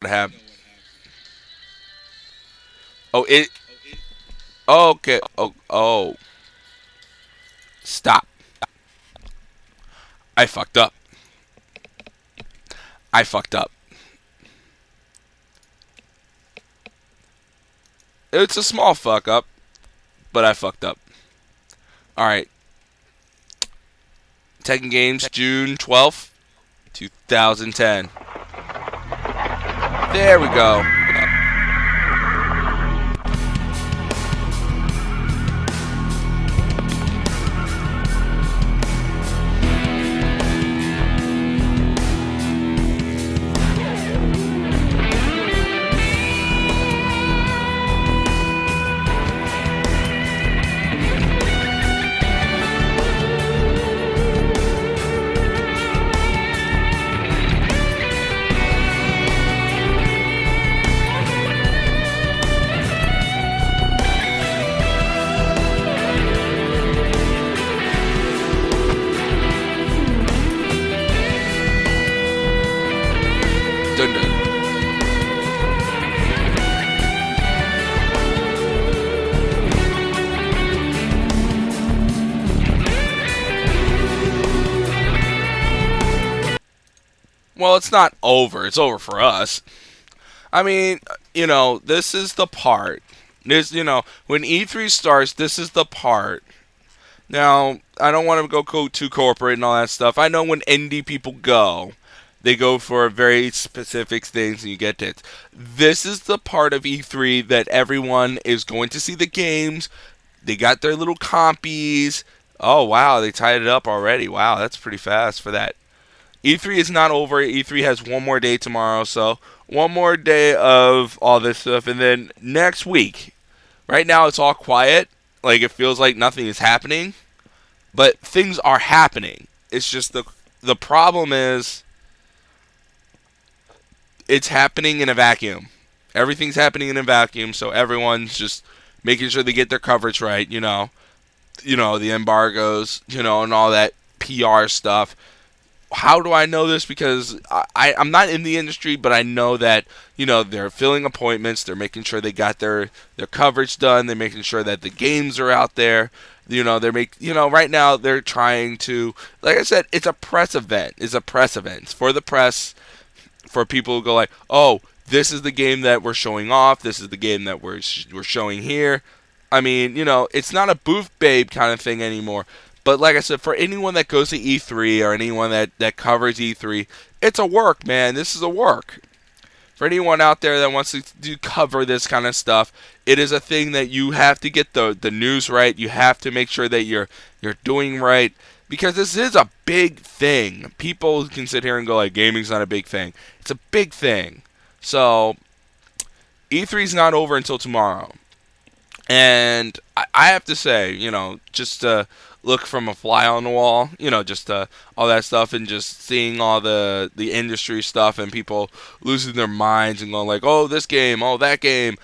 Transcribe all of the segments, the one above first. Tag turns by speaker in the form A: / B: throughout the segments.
A: what happened. Oh, it. Oh, okay. Oh, oh. Stop. I fucked up. I fucked up. It's a small fuck up, but I fucked up. All right. Tekken Games, June 12th, 2010. There we go. Dun dun. Well, it's not over. It's over for us. I mean, this is the part. When E3 starts, this is the part. Now, I don't want to go too corporate and all that stuff. I know when indie people go, they go for very specific things and you get it. This is the part of E3 that everyone is going to see the games. They got their little compies. Oh, wow, they tied it up already. Wow, that's pretty fast for that. E3 is not over. E3 has one more day tomorrow, so one more day of all this stuff. And then next week, right now it's all quiet. Like it feels like nothing is happening, but things are happening. It's just the problem is it's happening in a vacuum. Everything's happening in a vacuum, so everyone's just making sure they get their coverage right. The embargoes, and all that PR stuff. How do I know this? Because I'm not in the industry, but I know that they're filling appointments. They're making sure they got their coverage done. They're making sure that the games are out there. Right now they're trying to, like I said, it's a press event. It's a press event it's for the press, for people who go like, oh, this is the game that we're showing off. This is the game that we're showing here. I mean, it's not a booth babe kind of thing anymore. But like I said, for anyone that goes to E3 or anyone that covers E3, it's a work, man. This is a work. For anyone out there that wants to cover this kind of stuff, it is a thing that you have to get the news right. You have to make sure that you're doing right, because this is a big thing. People can sit here and go like, gaming's not a big thing. It's a big thing. So E3 is not over until tomorrow. And I have to say, just look from a fly on the wall, just all that stuff, and just seeing all the industry stuff and people losing their minds and going like, oh, this game, oh, that game.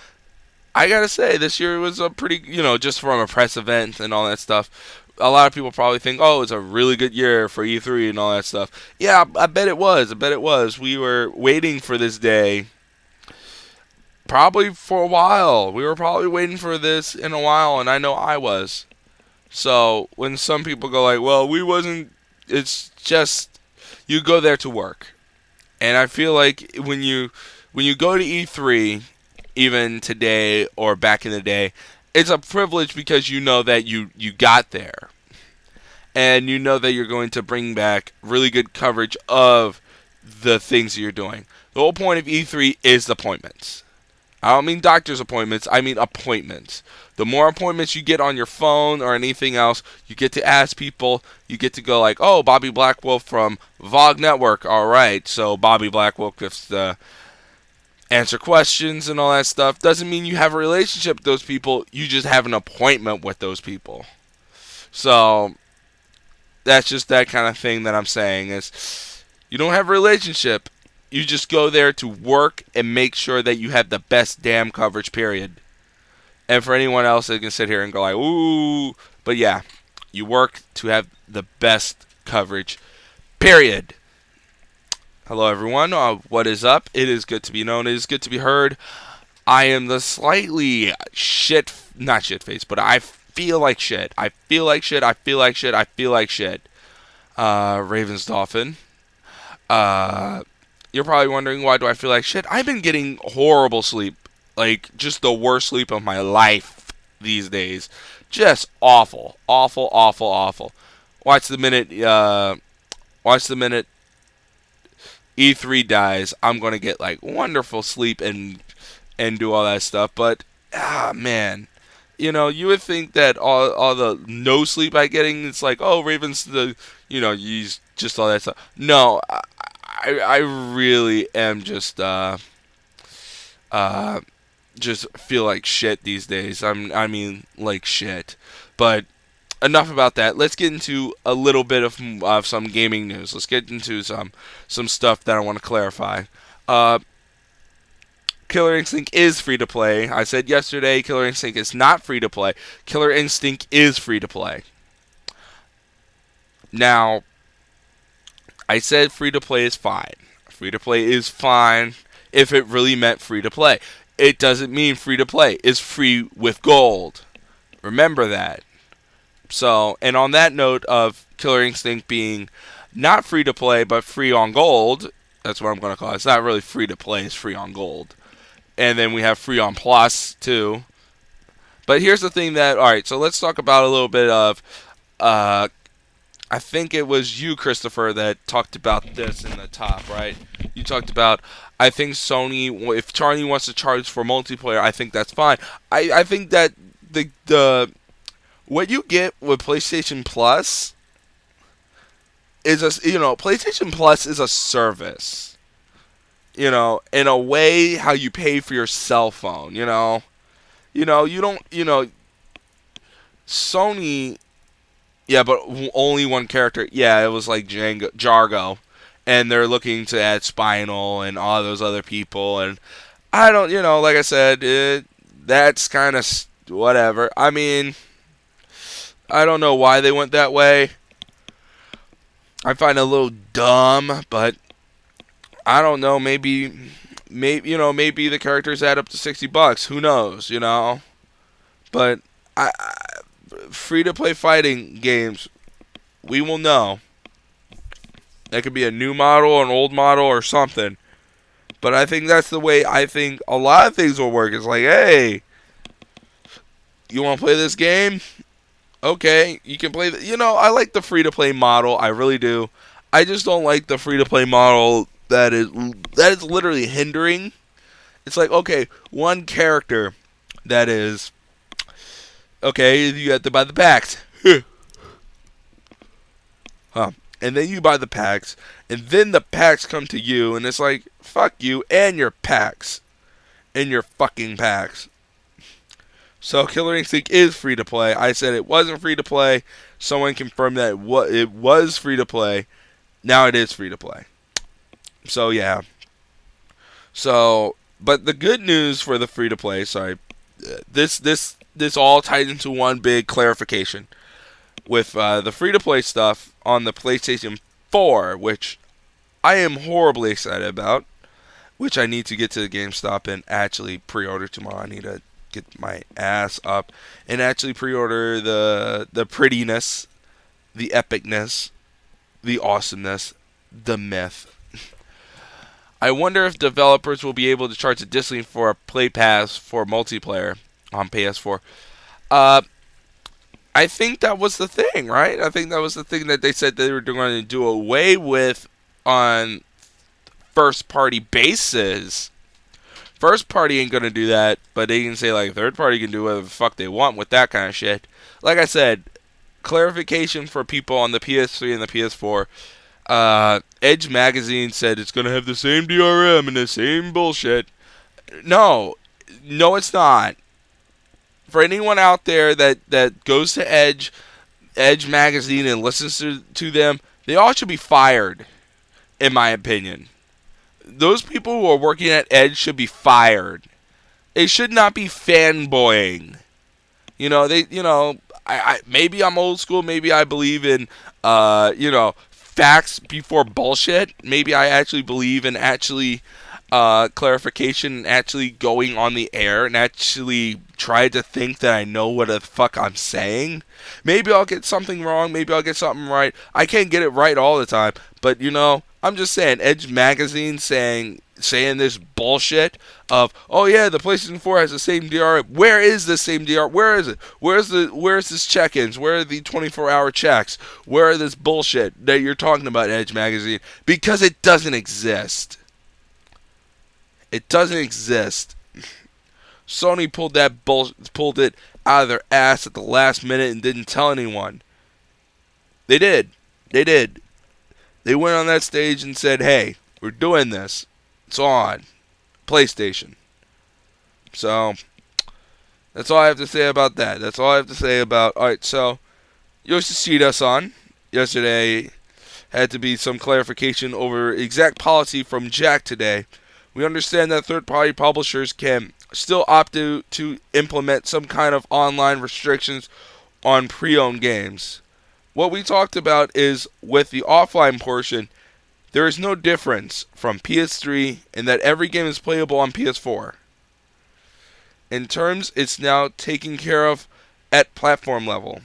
A: I gotta say, this year was a pretty, just from a press event and all that stuff. A lot of people probably think, oh, it's a really good year for E3 and all that stuff. Yeah, I bet it was. I bet it was. We were waiting for this day probably for a while. We were probably waiting for this in a while, and I know I was. So when some people go like, well, we wasn't, it's just you go there to work. And I feel like when you go to E3, even today or back in the day, it's a privilege because you know that you got there. And you know that you're going to bring back really good coverage of the things that you're doing. The whole point of E3 is the appointments. I don't mean doctor's appointments, I mean appointments. The more appointments you get on your phone or anything else, you get to ask people, you get to go like, oh, Bobby Blackwolf from VOG Network, alright, so Bobby Blackwolf gets to answer questions and all that stuff. Doesn't mean you have a relationship with those people, you just have an appointment with those people. So, that's just that kind of thing that I'm saying is, you don't have a relationship. You just go there to work and make sure that you have the best damn coverage, period. And for anyone else that can sit here and go like, ooh, but yeah, you work to have the best coverage, period. Hello, everyone. What is up? It is good to be known. It is good to be heard. I am the slightly not shit face, but I feel like shit. I feel like shit. I feel like shit. I feel like shit. Ravens Dolphin. Uh, you're probably wondering, why do I feel like shit? I've been getting horrible sleep. Like, just the worst sleep of my life these days. Just awful. Awful, awful, awful. Watch the minute, watch the minute E3 dies, I'm gonna get like wonderful sleep and do all that stuff. But man, you would think that all the no sleep I getting, it's like, oh, Ravens, use just all that stuff. No, I really am just feel like shit these days. I mean like shit. But enough about that. Let's get into a little bit of some gaming news. Let's get into some stuff that I want to clarify. Uh, Killer Instinct is free to play. I said yesterday Killer Instinct is not free to play. Killer Instinct is free to play. Now, I said free to play is fine. Free to play is fine if it really meant free to play. It doesn't mean free to play is free with gold. Remember that. So, and on that note of Killer Instinct being not free to play but free on gold, that's what I'm going to call it. It's not really free to play, it's free on gold. And then we have free on plus too. But here's the thing alright, so let's talk about a little bit of, I think it was you, Christopher, that talked about this in the top, right? You talked about, I think Sony, if Sony wants to charge for multiplayer, I think that's fine. I think that the what you get with PlayStation Plus is PlayStation Plus is a service. In a way how you pay for your cell phone, you don't, Sony, yeah, but only one character. Yeah, it was like Jargo, and they're looking to add Spinal and all those other people, and I don't, like I said, that's kind of whatever. I mean, I don't know why they went that way. I find it a little dumb, but I don't know. Maybe the characters add up to $60. Who knows? But free to play fighting games, we will know. That could be a new model, an old model, or something. But I think that's the way I think a lot of things will work. It's like, hey, you want to play this game? Okay, you can play. I like the free to play model. I really do. I just don't like the free to play model that is literally hindering. It's like, okay, one character that is okay. You have to buy the packs, huh? And then you buy the packs, and then the packs come to you, and it's like, fuck you and your packs, and your fucking packs. So Killer Instinct is free to play. I said it wasn't free to play. Someone confirmed that it was free to play. Now it is free to play. So yeah. So, but the good news for the free to play, this all ties into one big clarification with the free to play stuff on the PlayStation 4, which I am horribly excited about, which I need to get to the GameStop and actually pre-order tomorrow. I need to get my ass up and actually pre-order the prettiness, the epicness, the awesomeness, the myth. I wonder if developers will be able to charge additionally for a play pass for multiplayer on PS4. I think that was the thing, right? I think that was the thing that they said they were going to do away with on first party basis. First party ain't gonna do that, but they can say like third party can do whatever the fuck they want with that kind of shit. Like I said, clarification for people on the PS3 and the PS4. Edge Magazine said it's gonna have the same DRM and the same bullshit. No, it's not. For anyone out there that goes to Edge Magazine and listens to them, they all should be fired, in my opinion. Those people who are working at Edge should be fired. They should not be fanboying. I maybe I'm old school. Maybe I believe in, facts before bullshit. Maybe I actually believe in actually clarification, and actually going on the air and actually try to think that I know what the fuck I'm saying. Maybe I'll get something wrong. Maybe I'll get something right. I can't get it right all the time. But, I'm just saying, Edge Magazine saying this bullshit of, oh yeah, the PlayStation 4 has the same DRM. Where is the same DRM? Where is it? Where's this check-ins? Where are the 24-hour checks? Where are this bullshit that you're talking about, Edge Magazine? Because it doesn't exist. It doesn't exist. Sony pulled it out of their ass at the last minute and didn't tell anyone. They did. They went on that stage and said, hey, we're doing this. It's on PlayStation. So, that's all I have to say about that. That's all I have to say about... Alright, so, Yoshida-san, yesterday, had to be some clarification over exact policy from Jack today. We understand that third-party publishers can still opt to implement some kind of online restrictions on pre-owned games. What we talked about is, with the offline portion, there is no difference from PS3 in that every game is playable on PS4. In terms, it's now taken care of at platform level.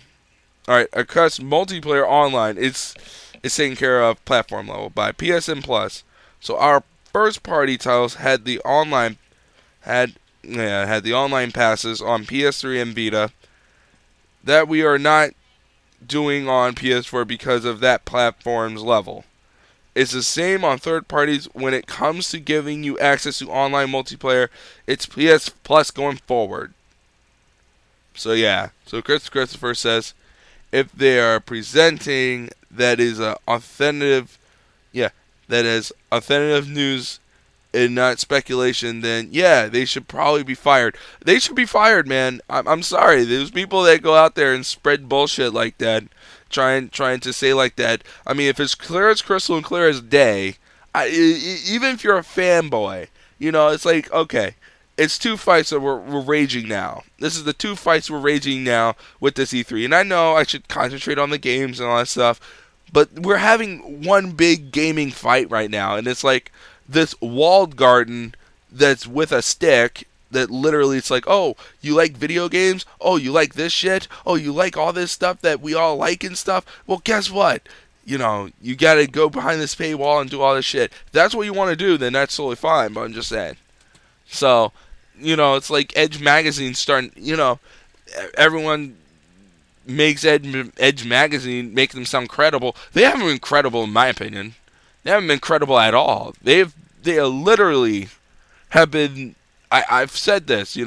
A: Alright, across multiplayer online, it's taken care of platform level by PSN Plus. So our first-party titles had the online passes on PS3 and Vita that we are not doing on PS4 because of that platform's level. It's the same on third parties when it comes to giving you access to online multiplayer. It's PS Plus going forward. So yeah. So Christopher says, if they are presenting that is authentative news and not speculation, then yeah, they should probably be fired. They should be fired, man. I'm sorry. There's people that go out there and spread bullshit like that, trying to say like that. I mean, if it's clear as crystal and clear as day, even if you're a fanboy, it's like, okay, it's two fights that we're raging now. This is the two fights we're raging now with this E3. And I know I should concentrate on the games and all that stuff, but we're having one big gaming fight right now, and it's like this walled garden that's with a stick that literally it's like, oh, you like video games? Oh, you like this shit? Oh, you like all this stuff that we all like and stuff? Well, guess what? You gotta go behind this paywall and do all this shit. If that's what you want to do, then that's totally fine, but I'm just saying. So, it's like Edge Magazine starting, everyone makes Edge Magazine make them sound credible. They haven't been credible, in my opinion. They haven't been credible at all. They literally have been... I've said this,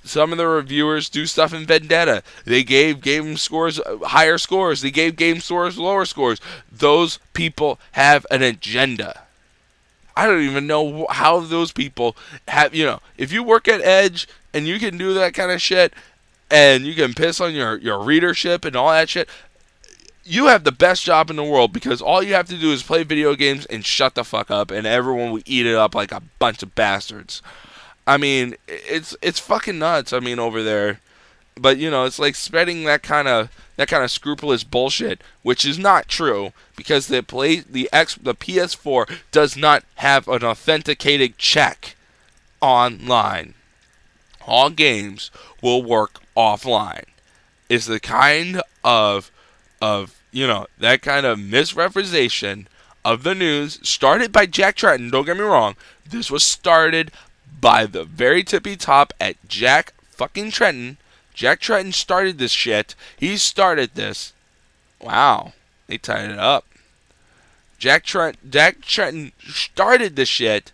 A: some of the reviewers do stuff in Vendetta. They gave them scores, higher scores. They gave game scores, lower scores. Those people have an agenda. I don't even know how those people have, if you work at Edge and you can do that kind of shit and you can piss on your readership and all that shit, you have the best job in the world, because all you have to do is play video games and shut the fuck up, and everyone will eat it up like a bunch of bastards. I mean, it's fucking nuts. I mean, over there, but it's like spreading that kind of scrupulous bullshit, which is not true, because the PS4 does not have an authenticated check online. All games will work offline. It's the kind of that kind of misrepresentation of the news started by Jack Tretton. Don't get me wrong. This was started by the very tippy top at Jack fucking Tretton. Jack Tretton started this shit. He started this. Wow. They tied it up. Jack Tretton started this shit.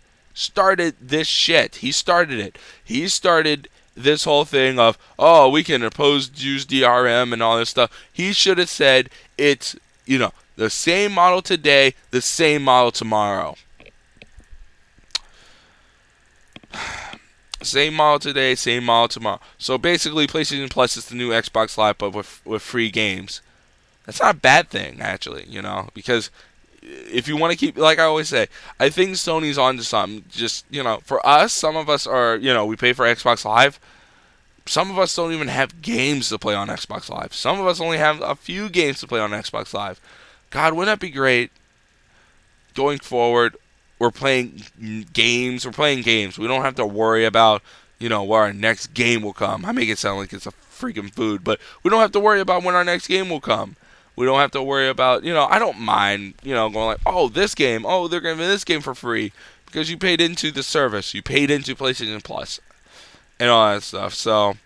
A: He started it. He started this whole thing of, oh, we can use DRM and all this stuff. He should have said it's, the same model today, the same model tomorrow. Same model today, same model tomorrow. So basically, PlayStation Plus is the new Xbox Live, but with free games. That's not a bad thing, actually, because if you want to keep, like I always say, I think Sony's on to something. Just, for us, some of us are, we pay for Xbox Live. Some of us don't even have games to play on Xbox Live. Some of us only have a few games to play on Xbox Live. God, wouldn't that be great? Going forward, we're playing games. We're playing games. We don't have to worry about, where our next game will come. I make it sound like it's a freaking food, but we don't have to worry about when our next game will come. We don't have to worry about, I don't mind, going like, oh, this game, oh, they're giving this game for free because you paid into the service. You paid into PlayStation Plus and all that stuff. So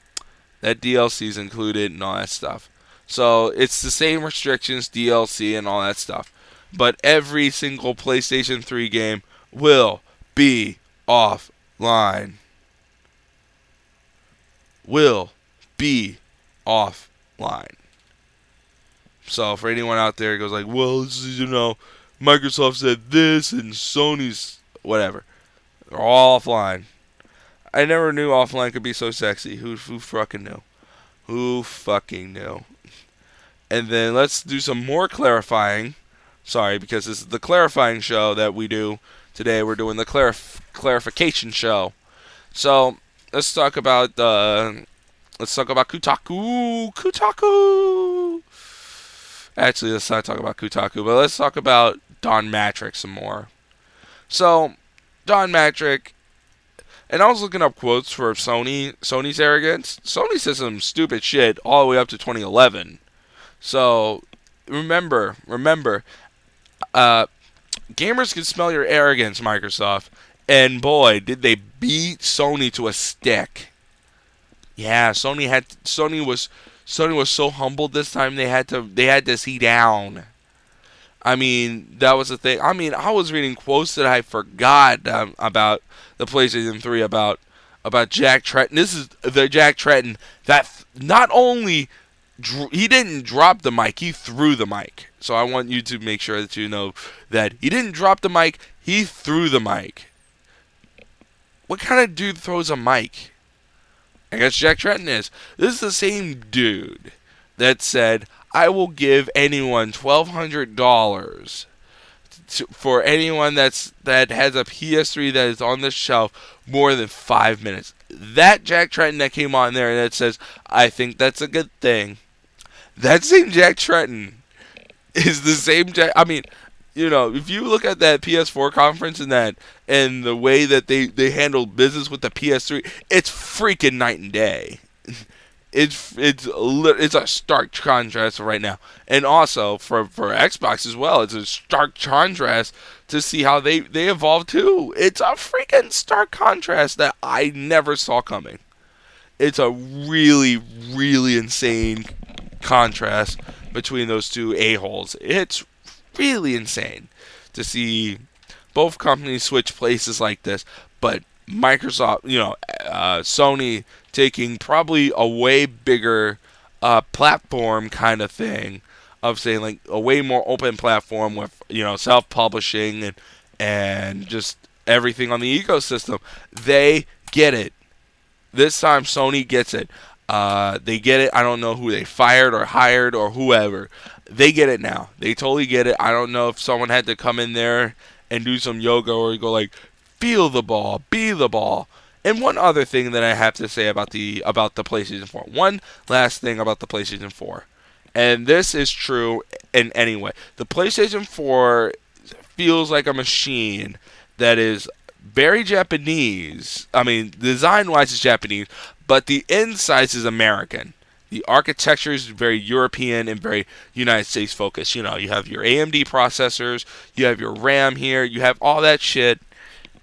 A: that DLC is included and all that stuff. So it's the same restrictions, DLC and all that stuff. But every single PlayStation 3 game will be offline. Will be offline. So for anyone out there who goes like, well, this is, Microsoft said this and Sony's whatever. They're all offline. I never knew offline could be so sexy. Who fucking knew? Who fucking knew? And then let's do some more clarifying. Sorry, because this is the clarifying show that we do today. We're doing the clarification show. So let's talk about Kotaku. Kotaku. Actually, let's not talk about Kotaku, but let's talk about Don Matrick some more. So Don Matrick, and I was looking up quotes for Sony's arrogance. Sony said some stupid shit all the way up to 2011. So remember, gamers can smell your arrogance, Microsoft, and boy, did they beat Sony to a stick. Yeah, Sony was so humbled this time they had to see down. I mean, that was the thing. I mean, I was reading quotes that I forgot about the PlayStation 3 about Jack Tretton. This is the Jack Tretton that not only he didn't drop the mic, he threw the mic. So I want you to make sure that you know that he didn't drop the mic, he threw the mic. What kind of dude throws a mic? I guess Jack Tretton is. This is the same dude that said, I will give anyone $1,200 for anyone that has a PS3 that is on the shelf more than 5 minutes. That Jack Tretton that came on there and that says, I think that's a good thing. That same Jack Tretton is the same Jack. I mean, if you look at that PS4 conference and the way that they handled business with the PS3, it's freaking night and day. It's a stark contrast right now, and also for Xbox as well. It's a stark contrast to see how they evolve too. It's a freaking stark contrast that I never saw coming. It's a really, really insane contrast between those two a-holes. It's really insane to see both companies switch places like this, but Microsoft, Sony taking probably a way bigger platform kind of thing of saying like a way more open platform with self-publishing and just everything on the ecosystem. They get it. This time Sony gets it. They get it. I don't know who they fired or hired or whoever. They get it now. They totally get it. I don't know if someone had to come in there and do some yoga or go like, feel the ball, be the ball. And one other thing that I have to say about the PlayStation 4. One last thing about the PlayStation 4. And this is true in any way. The PlayStation 4 feels like a machine that is very Japanese. I mean, design-wise it's Japanese, but the inside is American. The architecture is very European and very United States focused. You have your AMD processors, you have your RAM here, you have all that shit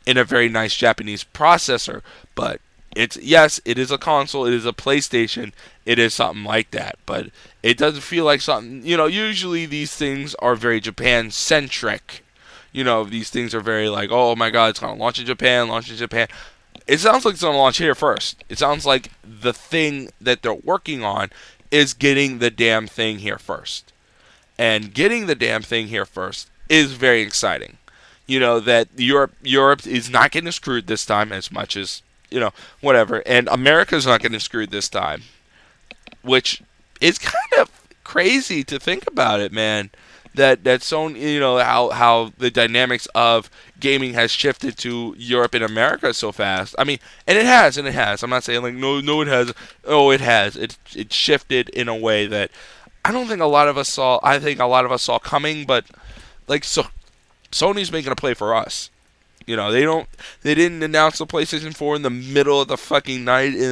A: in a very nice Japanese processor. But it is a console, it is a PlayStation, it is something like that. But it doesn't feel like something, usually these things are very Japan-centric. These things are very like, oh my god, it's going to launch in Japan. It sounds like it's going to launch here first. It sounds like the thing that they're working on is getting the damn thing here first. And getting the damn thing here first is very exciting. That Europe is not getting screwed this time as much as, whatever. And America's not getting screwed this time. Which is kind of crazy to think about it, man. That Sony, how the dynamics of gaming has shifted to Europe and America so fast. I mean, and it has. I'm not saying like no, it has. Oh, it has. It shifted in a way that I don't think a lot of us saw. I think a lot of us saw coming, but like so, Sony's making a play for us. You know, they didn't announce the PlayStation 4 in the middle of the fucking night in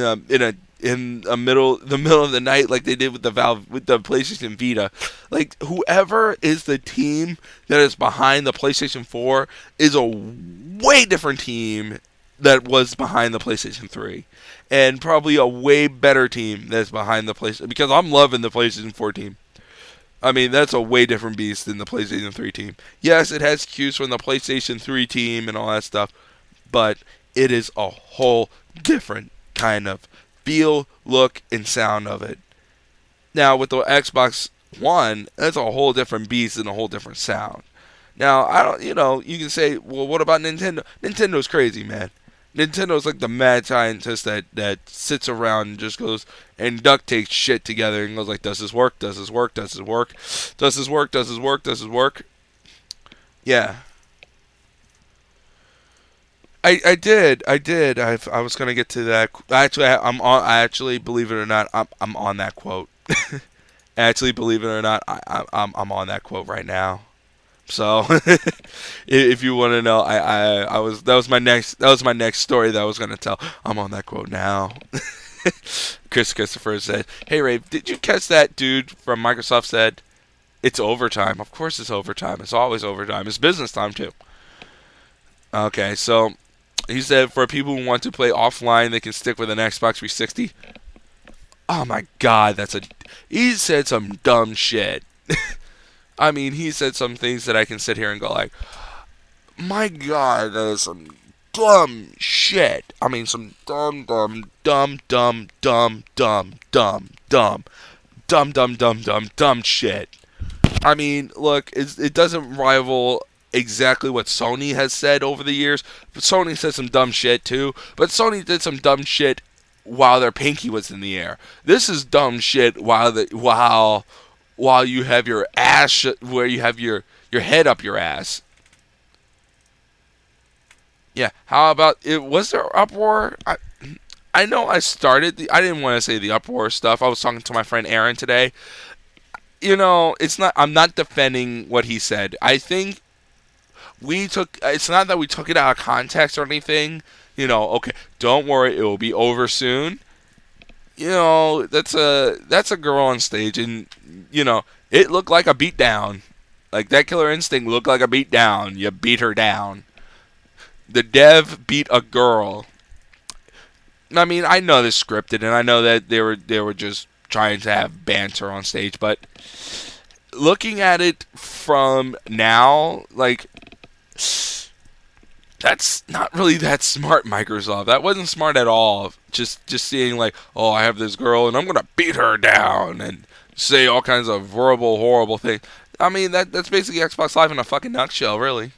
A: the middle of the night like they did with the PlayStation Vita. Like whoever is the team that is behind the PlayStation 4 is a way different team that was behind the PlayStation 3. And probably a way better team that's behind the PlayStation, because I'm loving the PlayStation 4 team. I mean, that's a way different beast than the PlayStation 3 team. Yes, it has cues from the PlayStation 3 team and all that stuff, but it is a whole different kind of feel, look, and sound of it. Now, with the Xbox One, that's a whole different beast and a whole different sound. Now, I don't, you can say, well, what about Nintendo? Nintendo's crazy, man. Nintendo's like the mad scientist that sits around and just goes and duct tapes shit together and goes like, does this work? Does this work? Does this work? Does this work? Does this work? Does this work? Yeah. I did. I was gonna get to that. Actually, believe it or not, I'm on that quote. Actually, believe it or not, I'm on that quote right now. So, if you want to know, that was my next story that I was gonna tell. I'm on that quote now. Christopher said, "Hey Ray, did you catch that dude from Microsoft said it's overtime? Of course it's overtime. It's always overtime. It's business time too." Okay, so he said for people who want to play offline, they can stick with an Xbox 360. Oh my God, he said some dumb shit. I mean, he said some things that I can sit here and go like, my God, that is some dumb shit. I mean, some dumb shit. I mean, look, it doesn't rival exactly what Sony has said over the years. But Sony said some dumb shit too. But Sony did some dumb shit while their pinky was in the air. This is dumb shit while you have your ass, where you have your head up your ass. Yeah, how about it? Was there uproar? I know I started I didn't want to say the uproar stuff. I was talking to my friend Aaron today. I'm not defending what he said. I think it's not that we took it out of context or anything. Okay, don't worry, it will be over soon. That's a girl on stage, and it looked like a beatdown. Like that Killer Instinct looked like a beatdown. You beat her down. The dev beat a girl. I mean, I know this scripted, and I know that they were just trying to have banter on stage, but looking at it from now, like, that's not really that smart, Microsoft. That wasn't smart at all. Just seeing like, oh, I have this girl and I'm gonna beat her down and say all kinds of horrible things. I mean, that's basically Xbox Live in a fucking nutshell, really.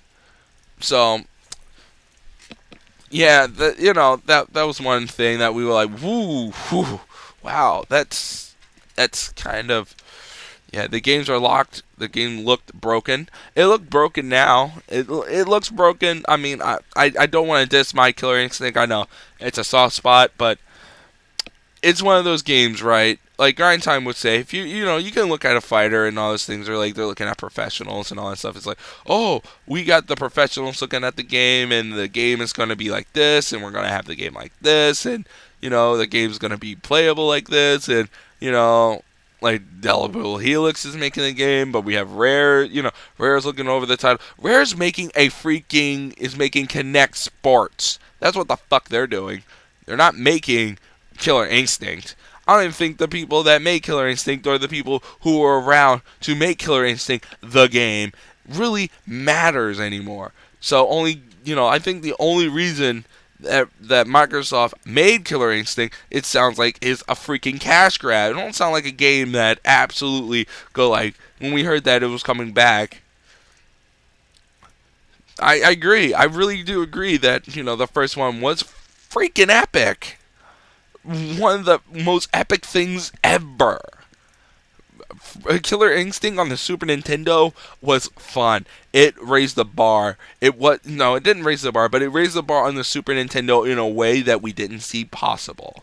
A: So, yeah, that was one thing that we were like, woo, wow, that's kind of. Yeah, the games are locked. The game looked broken. It looked broken now. It looks broken. I mean, I don't want to diss my Killer Instinct. I know it's a soft spot, but it's one of those games, right? Like Grind Time would say, if you can look at a fighter and all those things, are like they're looking at professionals and all that stuff. It's like, oh, we got the professionals looking at the game, and the game is going to be like this, and we're going to have the game like this, and the game's going to be playable like this, and like Delibel Helix is making the game, but we have Rare. Rare's looking over the title. Rare's making making Kinect Sports. That's what the fuck they're doing. They're not making Killer Instinct. I don't even think the people that make Killer Instinct or the people who are around to make Killer Instinct the game really matters anymore. So I think the only reason that Microsoft made Killer Instinct, it sounds like, is a freaking cash grab. It don't sound like a game that absolutely go like, when we heard that it was coming back. I agree. I really do agree that, the first one was freaking epic. One of the most epic things ever. Killer Instinct on the Super Nintendo was fun. It raised the bar. It didn't raise the bar, but it raised the bar on the Super Nintendo in a way that we didn't see possible.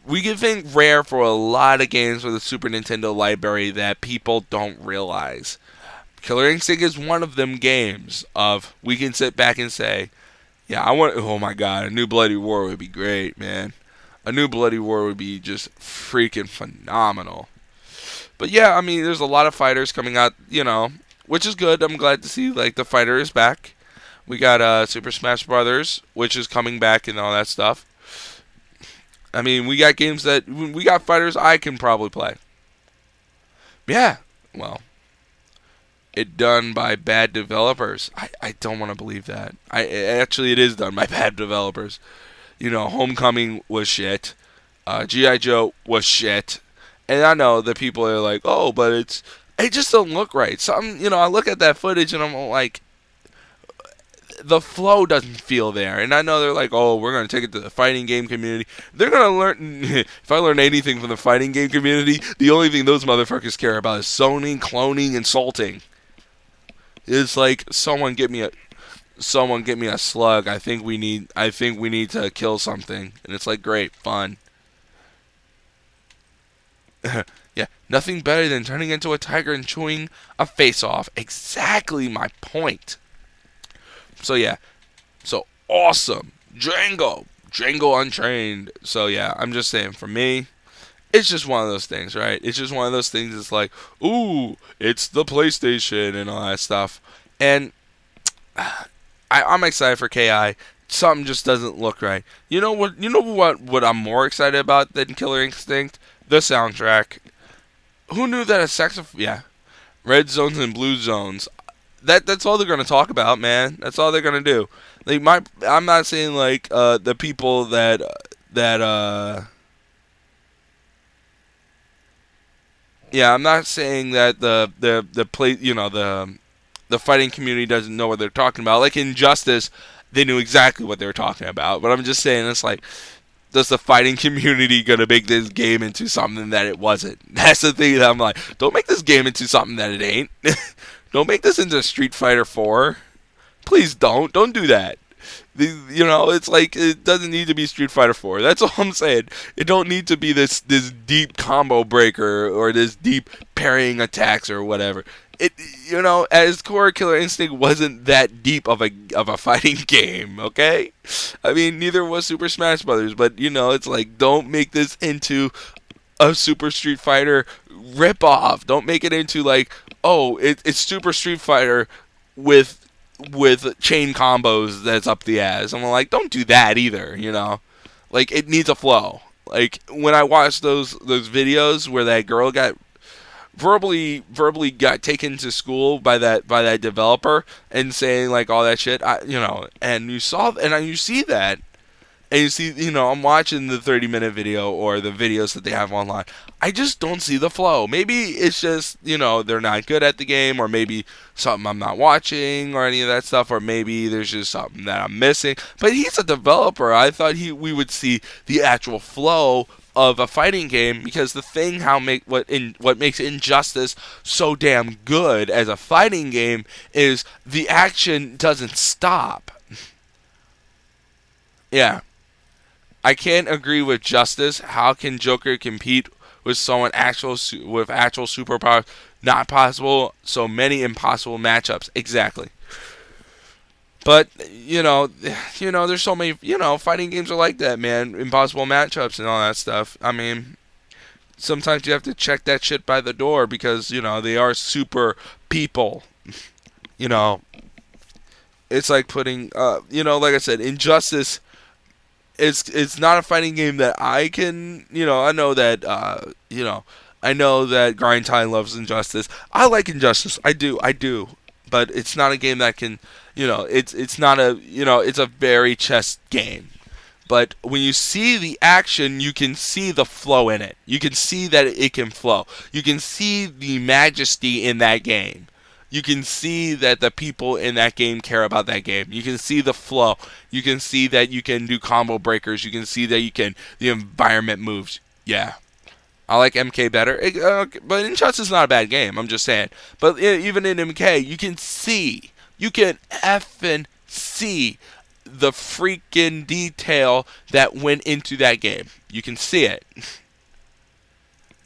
A: we can think rare for a lot of games with the Super Nintendo library that people don't realize. Killer Instinct is one of them games of we can sit back and say, yeah, I want. Oh my God, a new Bloody War would be great, man. A new Bloody War would be just freaking phenomenal. But yeah, I mean, there's a lot of fighters coming out, which is good. I'm glad to see like the fighter is back. We got Super Smash Brothers, which is coming back and all that stuff. I mean, we got games that we got fighters I can probably play. Yeah, well, it done by bad developers. I don't want to believe that. Actually, it is done by bad developers. Homecoming was shit. G.I. Joe was shit. And I know that people are like, oh, but it just don't look right. Something, I look at that footage and I'm like, the flow doesn't feel there. And I know they're like, oh, we're going to take it to the fighting game community. They're going to learn, if I learn anything from the fighting game community, the only thing those motherfuckers care about is zoning, cloning, and salting. It's like, someone get me a slug. I think we need to kill something. And it's like, great, fun. Yeah, nothing better than turning into a tiger and chewing a face off. Exactly my point. So yeah, so awesome. Django Unchained. So yeah, I'm just saying, for me, it's just one of those things, right? It's just one of those things. It's like, ooh, it's the PlayStation and all that stuff. And I'm excited for KI. Something just doesn't look right. You know what I'm more excited about than Killer Instinct? The soundtrack. Who knew that a saxophone? Yeah, red zones and blue zones. That's all they're gonna talk about, man. That's all they're gonna do. I'm not saying like the people that yeah, I'm not saying that the play the fighting community doesn't know what they're talking about. Like Injustice, they knew exactly what they were talking about. But I'm just saying, it's like, does the fighting community gonna make this game into something that it wasn't? That's the thing that I'm like, don't make this game into something that it ain't. Don't make this into Street Fighter 4. Please don't. Don't do that. It's like, it doesn't need to be Street Fighter 4. That's all I'm saying. It don't need to be this deep combo breaker or this deep parrying attacks or whatever. As core, Killer Instinct wasn't that deep of a fighting game, okay? I mean, neither was Super Smash Brothers, but it's like, don't make this into a Super Street Fighter ripoff. Don't make it into like, oh, it's Super Street Fighter with chain combos that's up the ass. I'm like, don't do that either, Like, it needs a flow. Like, when I watched those videos where that girl got verbally got taken to school by that developer and saying like all that shit, and you see that, and you see, I'm watching the 30-minute video or the videos that they have online. I just don't see the flow. Maybe it's just, they're not good at the game, or maybe something I'm not watching or any of that stuff, or maybe there's just something that I'm missing. But he's a developer. I thought we would see the actual flow of a fighting game, because the thing what makes Injustice so damn good as a fighting game is the action doesn't stop. Yeah. I can't agree with Justice. How can Joker compete with someone with actual superpowers? Not possible. So many impossible matchups. Exactly. But there's so many. Fighting games are like that, man. Impossible matchups and all that stuff. I mean, sometimes you have to check that shit by the door because they are super people. It's like putting. Like I said, Injustice. It's not a fighting game that I can, I know that, I know that Grind Time loves Injustice. I like Injustice. I do. But it's not a game that can, it's not a, it's a very chess game. But when you see the action, you can see the flow in it. You can see that it can flow. You can see the majesty in that game. You can see that the people in that game care about that game. You can see the flow. You can see that you can do combo breakers. You can see that the environment moves. Yeah. I like MK better. But Injustice is not a bad game. I'm just saying. But even in MK, you can effing see the freaking detail that went into that game. You can see it.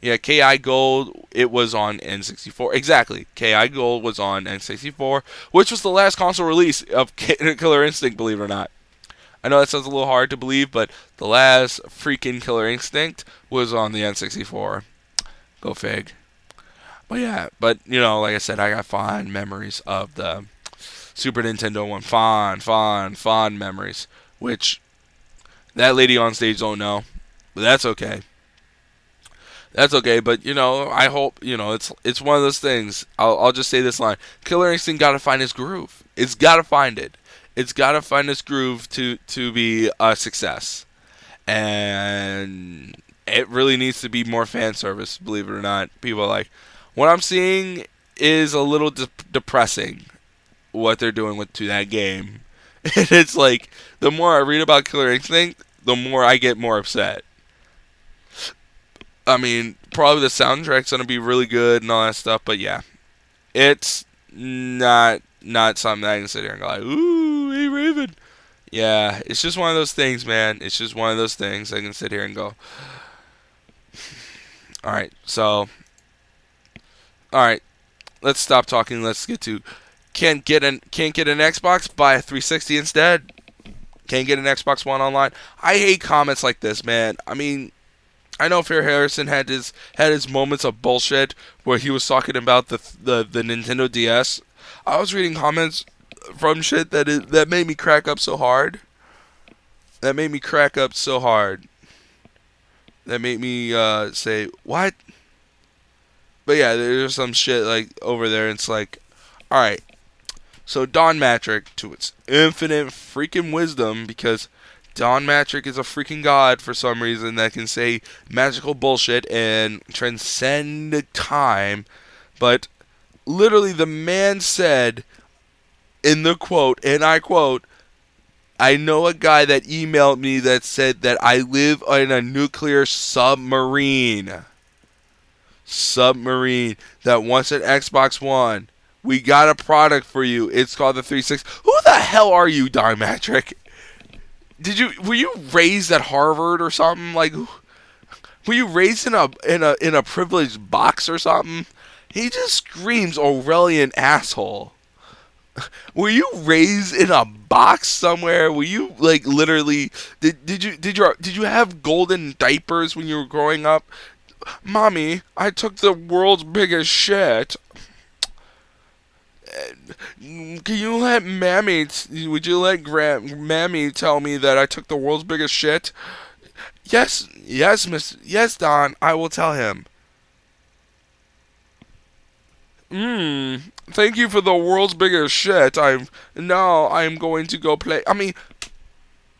A: Yeah, KI Gold, it was on N64. Exactly. KI Gold was on N64, which was the last console release of Killer Instinct, believe it or not. I know that sounds a little hard to believe, but the last freaking Killer Instinct was on the N64. Go fig. But yeah, like I said, I got fond memories of the Super Nintendo one. Fond memories. Which that lady on stage don't know. But that's okay. That's okay, but I hope it's one of those things. I'll just say this line: Killer Instinct got to find his groove. It's got to find it. It's got to find its groove to be a success, and it really needs to be more fan service. Believe it or not, people are like, what I'm seeing is a little depressing. What they're doing to that game, and it's like the more I read about Killer Instinct, the more I get more upset. I mean, probably the soundtrack's gonna be really good and all that stuff, but yeah, it's not something that I can sit here and go like, ooh, hey Raven. Yeah, it's just one of those things, man. It's just one of those things I can sit here and go. All right, let's stop talking. Let's get to can't get an Xbox, buy a 360 instead. Can't get an Xbox One online. I hate comments like this, man. I mean, I know Fair Harrison had his moments of bullshit where he was talking about the Nintendo DS. I was reading comments from shit that made me crack up so hard. That made me say, what? But yeah, there's some shit like over there, and it's like, alright. So Don Matrick, to its infinite freaking wisdom, because Don Matrick is a freaking god for some reason that can say magical bullshit and transcend time. But literally the man said in the quote, and I quote, I know a guy that emailed me that said that I live in a nuclear submarine that wants an Xbox One. We got a product for you. It's called the 360. Who the hell are you, Don Matrick? Were you raised at Harvard or something? Like, were you raised in a privileged box or something? He just screams Aurelian asshole. Were you raised in a box somewhere? Were you like literally? Did you have golden diapers when you were growing up? Mommy, I took the world's biggest shit. Can you let Mammy? Would you let Mammy tell me that I took the world's biggest shit? Yes, yes, Don. I will tell him. Thank you for the world's biggest shit. I'm going to go play. I mean,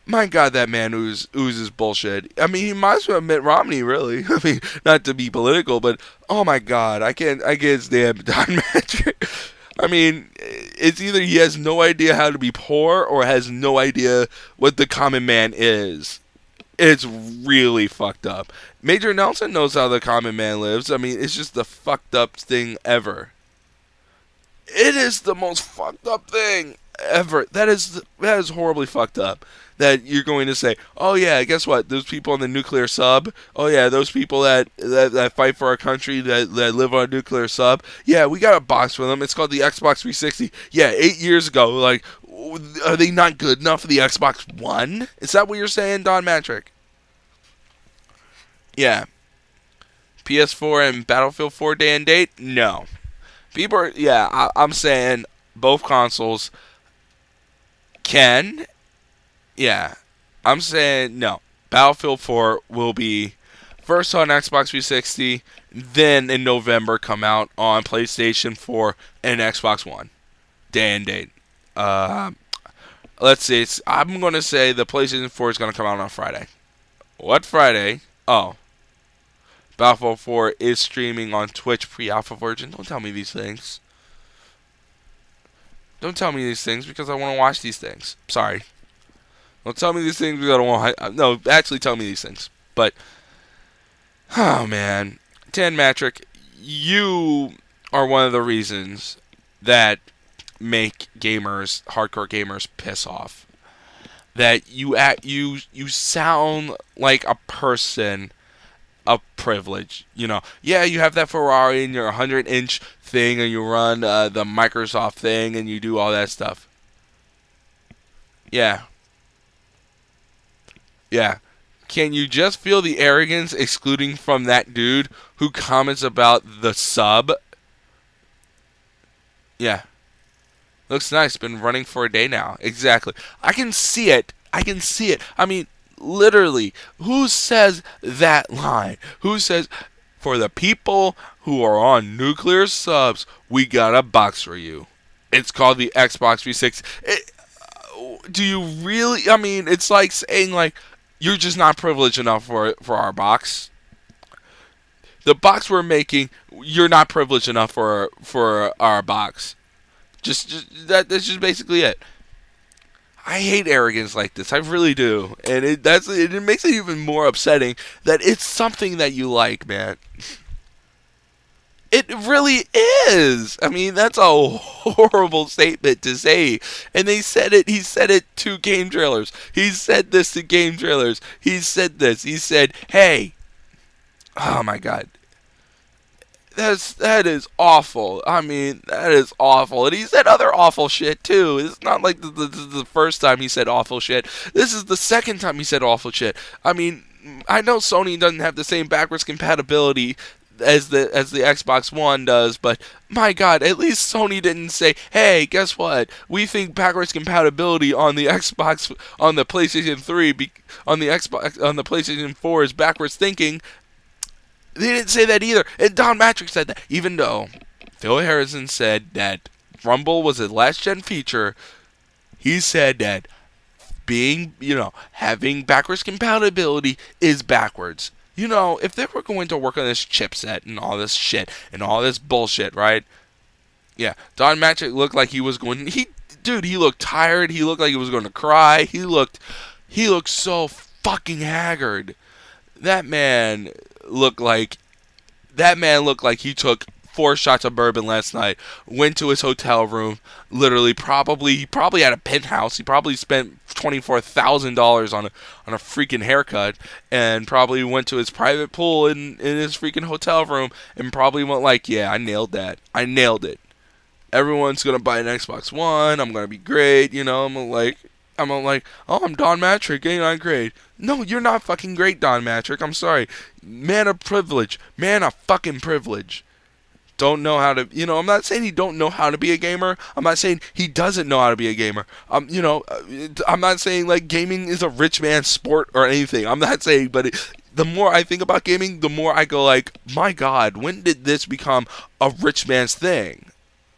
A: my God, that man oozes bullshit. I mean, he might as well have Mitt Romney, really. I mean, not to be political, but oh my God, I can't stand Don Matrick. I mean, it's either he has no idea how to be poor or has no idea what the common man is. It's really fucked up. Major Nelson knows how the common man lives. I mean, it's just the fucked up thing ever. It is the most fucked up thing ever. That is horribly fucked up. That you're going to say, oh yeah, guess what? Those people on the nuclear sub. Oh yeah, those people that fight for our country that live on a nuclear sub. Yeah, we got a box for them. It's called the Xbox 360. Yeah, 8 years ago. Like, are they not good enough for the Xbox One? Is that what you're saying, Don Matrick? Yeah. PS4 and Battlefield 4 day and date? No. I'm saying both consoles can. Yeah. I'm saying no. Battlefield 4 will be first on Xbox 360, then in November come out on PlayStation 4 and Xbox One. Day and date. Let's see. I'm going to say the PlayStation 4 is going to come out on Friday. What Friday? Oh. Battlefield 4 is streaming on Twitch pre-alpha version. Don't tell me these things. Don't tell me these things because I want to watch these things. Sorry. Don't tell me these things because I don't want. No, actually tell me these things. But, oh man, Dan Matrick, you are one of the reasons that make hardcore gamers, piss off. that you sound like a person of privilege. Yeah, you have that Ferrari and your 100-inch thing, and you run the Microsoft thing, and you do all that stuff. Yeah, yeah. Can you just feel the arrogance excluding from that dude who comments about the sub? Yeah. Looks nice. Been running for a day now. Exactly. I can see it. I can see it. I mean, literally, who says that line? Who says, for the people who are on nuclear subs, we got a box for you? It's called the Xbox 360. Do you really? I mean, it's like saying, like, you're just not privileged enough for our box. The box we're making, you're not privileged enough for our box. That's just basically it. I hate arrogance like this. I really do, and it makes it even more upsetting that it's something that you like, man. It really is. I mean, that's a horrible statement to say. And they said it. He said it to game trailers. He said this to game trailers. He said this. He said, "Hey, oh my God." That is awful. I mean, that is awful. And he said other awful shit too. It's not like this is the first time he said awful shit. This is the second time he said awful shit. I mean, I know Sony doesn't have the same backwards compatibility as the Xbox One does, but my God, at least Sony didn't say, "Hey, guess what? We think backwards compatibility on the Xbox, on the PlayStation 3, on the Xbox, on the PlayStation 4 is backwards thinking." They didn't say that either. And Don Matrick said that. Even though Phil Harrison said that Rumble was a last-gen feature, he said that having backwards compatibility is backwards. If they were going to work on this chipset and all this shit and all this bullshit, right? Yeah, Don Matrick looked like he was going... He looked tired. He looked like he was going to cry. He looked so fucking haggard. That man looked like he took 4 shots of bourbon last night, went to his hotel room, literally he probably had a penthouse. He probably spent $24,000 on a freaking haircut, and probably went to his private pool in his freaking hotel room, and probably went like, "Yeah, I nailed that. I nailed it. Everyone's gonna buy an Xbox One. I'm gonna be great." I'm like, "Oh, I'm Don Matrick, ain't I great?" No, you're not fucking great, Don Matrick. I'm sorry. Man of privilege. Man of fucking privilege. Don't know how to, I'm not saying he don't know how to be a gamer. I'm not saying he doesn't know how to be a gamer. I'm not saying, like, gaming is a rich man's sport or anything. I'm not saying, but the more I think about gaming, the more I go like, my God, when did this become a rich man's thing?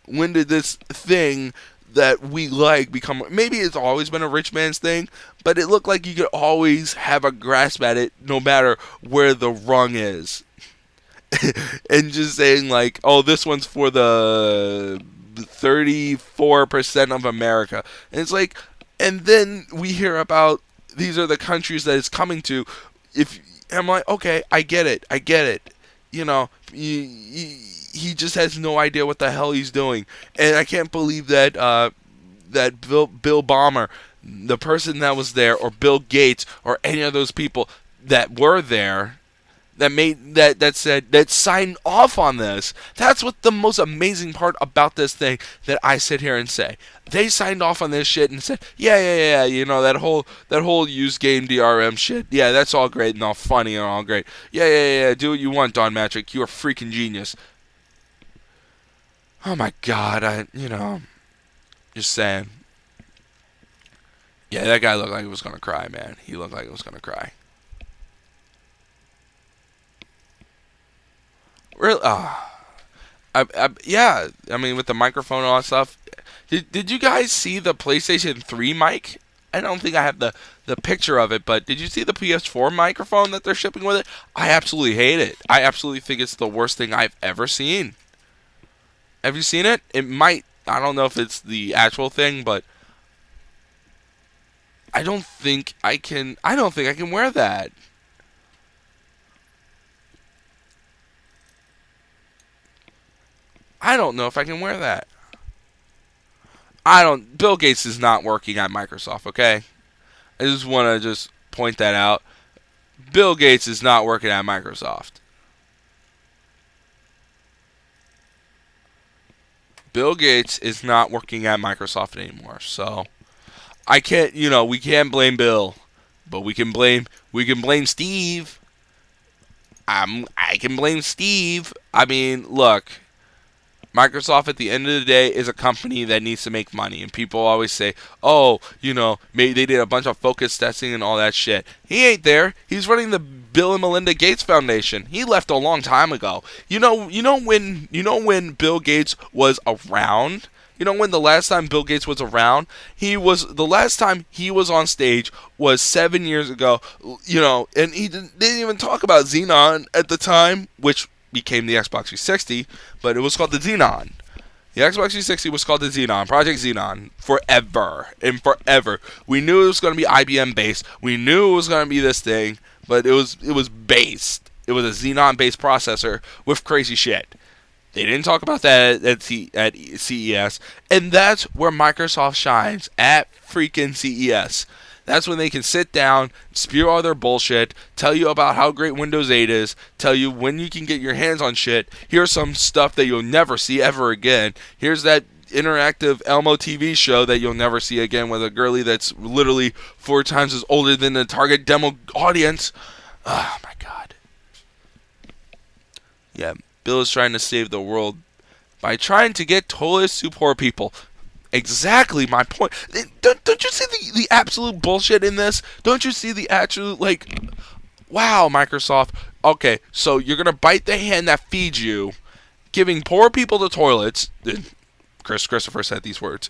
A: When did this thing that we like become... Maybe it's always been a rich man's thing, but it looked like you could always have a grasp at it no matter where the rung is. And just saying, like, "Oh, this one's for the 34% of America." And it's like, and then we hear about these are the countries that it's coming to. I'm like, okay, I get it. He just has no idea what the hell he's doing. And I can't believe that that Bill Ballmer, the person that was there, or Bill Gates, or any of those people that were there, that signed off on this. That's what the most amazing part about this thing that I sit here and say. They signed off on this shit and said, yeah, that whole used game DRM shit. Yeah, that's all great and all funny and all great. Yeah, do what you want, Don Matrick. You're a freaking genius. Oh my God, just saying. Yeah, that guy looked like he was gonna cry, man. He looked like he was gonna cry. Really? Yeah. I mean, with the microphone and all that stuff. Did you guys see the PlayStation 3 mic? I don't think I have the picture of it, but did you see the PS4 microphone that they're shipping with it? I absolutely hate it. I absolutely think it's the worst thing I've ever seen. Have you seen it? It might. I don't know if it's the actual thing, but I don't think I can wear that. I don't know if I can wear that. Bill Gates is not working at Microsoft, okay? I just want to just point that out. Bill Gates is not working at Microsoft. Bill Gates is not working at Microsoft anymore. So I can't, we can't blame Bill, but we can blame Steve. I can blame Steve. I mean, look, Microsoft at the end of the day is a company that needs to make money, and people always say, "Oh, maybe they did a bunch of focus testing and all that shit." He ain't there. He's running the Bill and Melinda Gates Foundation. He left a long time ago. When Bill Gates was around. When the last time Bill Gates was around, the last time he was on stage was 7 years ago. And he didn't even talk about Xenon at the time, which became the Xbox 360, but it was called the Xenon. The Xbox 360 was called the Xenon, Project Xenon, forever and forever. We knew it was going to be IBM based. We knew it was going to be this thing, but it was based. It was a Xenon-based processor with crazy shit. They didn't talk about that at CES, and that's where Microsoft shines, at freaking CES. That's when they can sit down, spew all their bullshit, tell you about how great Windows 8 is, tell you when you can get your hands on shit. Here's some stuff that you'll never see ever again. Here's that interactive Elmo TV show that you'll never see again with a girlie that's literally 4 times as older than the target demo audience. Oh my god. Yeah, Bill is trying to save the world by trying to get toilets to poor people. Exactly my point. Don't you see the absolute bullshit in this? Don't you see the absolute, wow, Microsoft. Okay, so you're going to bite the hand that feeds you, giving poor people the toilets. Christopher said these words.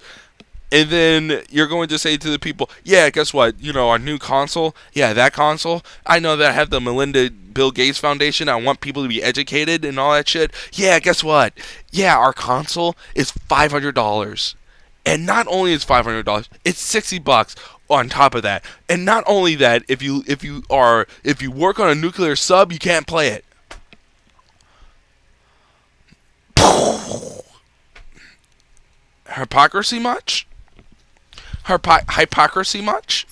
A: And then you're going to say to the people, yeah, guess what? Our new console, that console, I know that I have the Melinda Bill Gates Foundation. I want people to be educated and all that shit. Yeah, guess what? Yeah, our console is $500. And not only is $500, it's $60 on top of that. And not only that, if you work on a nuclear sub, you can't play it. Hypocrisy much? Hypocrisy much?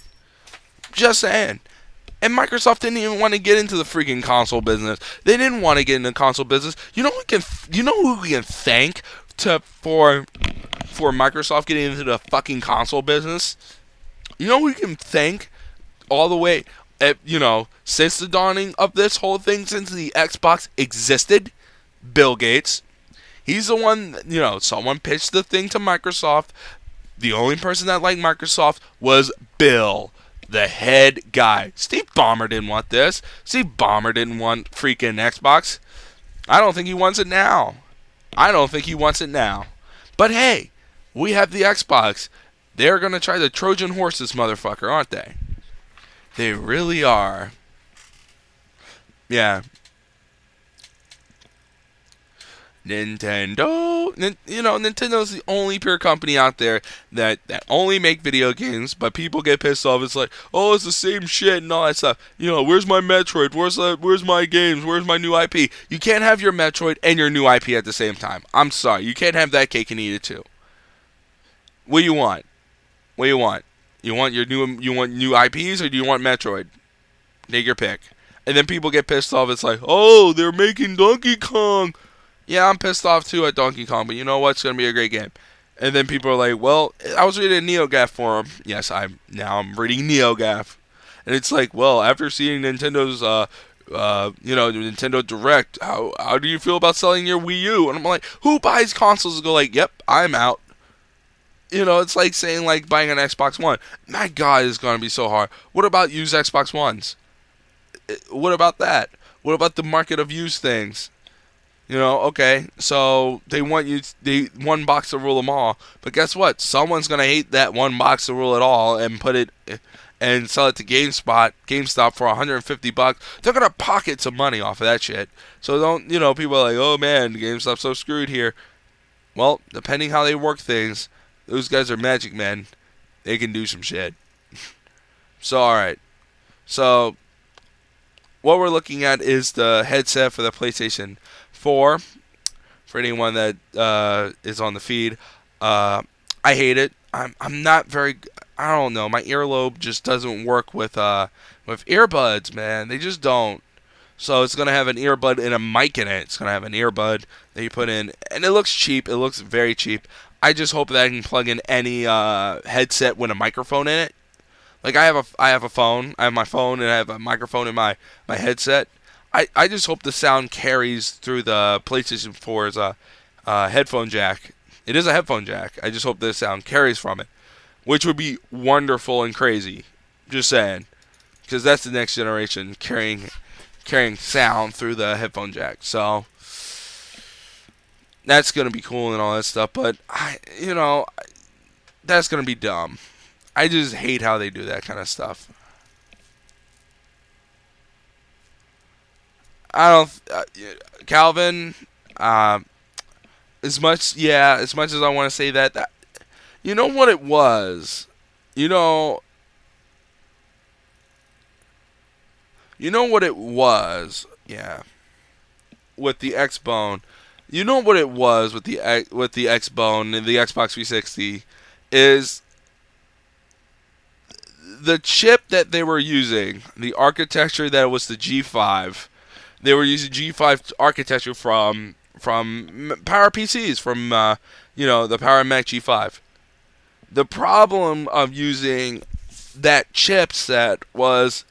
A: Just saying. And Microsoft didn't even want to get into the freaking console business. They didn't want to get into the console business. You know who we can thank for Microsoft getting into the fucking console business? You know who we can thank all the way, since the dawning of this whole thing, since the Xbox existed? Bill Gates. He's the one, someone pitched the thing to Microsoft. The only person that liked Microsoft was Bill, the head guy. Steve Ballmer didn't want this. Steve Ballmer didn't want freaking Xbox. I don't think he wants it now. But hey, we have the Xbox. They're going to try to Trojan horse this motherfucker, aren't they? They really are. Yeah. Nintendo's the only pure company out there that only make video games, but people get pissed off. It's like, oh, it's the same shit and all that stuff. Where's my Metroid? Where's my games? Where's my new IP? You can't have your Metroid and your new IP at the same time. I'm sorry. You can't have that cake and eat it too. What do you want? You want new IPs, or do you want Metroid? Take your pick. And then people get pissed off. It's like, oh, they're making Donkey Kong. Yeah, I'm pissed off too at Donkey Kong, but you know what? It's going to be a great game. And then people are like, well, I was reading a NeoGAF forum. Yes, I'm reading NeoGAF. And it's like, well, after seeing Nintendo's, Nintendo Direct, how do you feel about selling your Wii U? And I'm like, who buys consoles and go like, yep, I'm out. It's like saying like buying an Xbox One. My God, it's going to be so hard. What about used Xbox Ones? What about that? What about the market of used things? Okay, so they want one box to rule them all. But guess what? Someone's going to hate that one box to rule it all and put it and sell it to GameStop for $150. They're going to pocket some money off of that shit. So don't, people are like, oh man, GameStop's so screwed here. Well, depending how they work things, those guys are magic men. They can do some shit. So, alright. So, what we're looking at is the headset for the PlayStation 4. For anyone that is on the feed, I hate it. I'm not very. I don't know. My earlobe just doesn't work with earbuds, man. They just don't. So it's gonna have an earbud and a mic in it. It's gonna have an earbud that you put in, and it looks cheap. It looks very cheap. I just hope that I can plug in any headset with a microphone in it. Like I have a phone. I have my phone and I have a microphone in my headset. I just hope the sound carries through the PlayStation 4's headphone jack. It is a headphone jack. I just hope the sound carries from it, which would be wonderful and crazy. Just saying, because that's the next generation carrying sound through the headphone jack. So that's gonna be cool and all that stuff. But that's gonna be dumb. I just hate how they do that kind of stuff. I don't, Calvin. Uh, as much as I want to say that, you know what it was. You know, you know what it was. Yeah, with the X Bone. You know what it was with the X Bone and the Xbox 360 is the chip that they were using, the architecture that was the G5. They were using G5 architecture from Power PCs, from the Power Mac G5. The problem of using that chipset was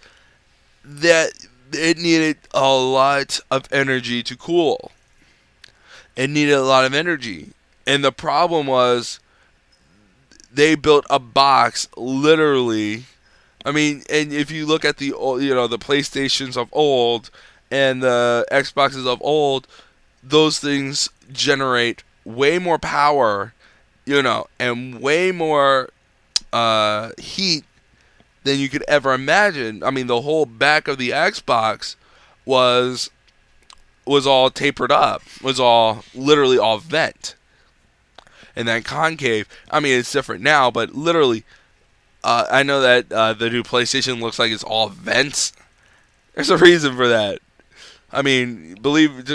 A: that it needed a lot of energy to cool. It needed a lot of energy, and the problem was they built a box literally. I mean, and if you look at the the PlayStations of old and the Xboxes of old, those things generate way more power, and way more heat than you could ever imagine. I mean, the whole back of the Xbox was all tapered up, was all literally all vent. And then concave, I mean, it's different now, but literally, I know that the new PlayStation looks like it's all vents. There's a reason for that. I mean, believe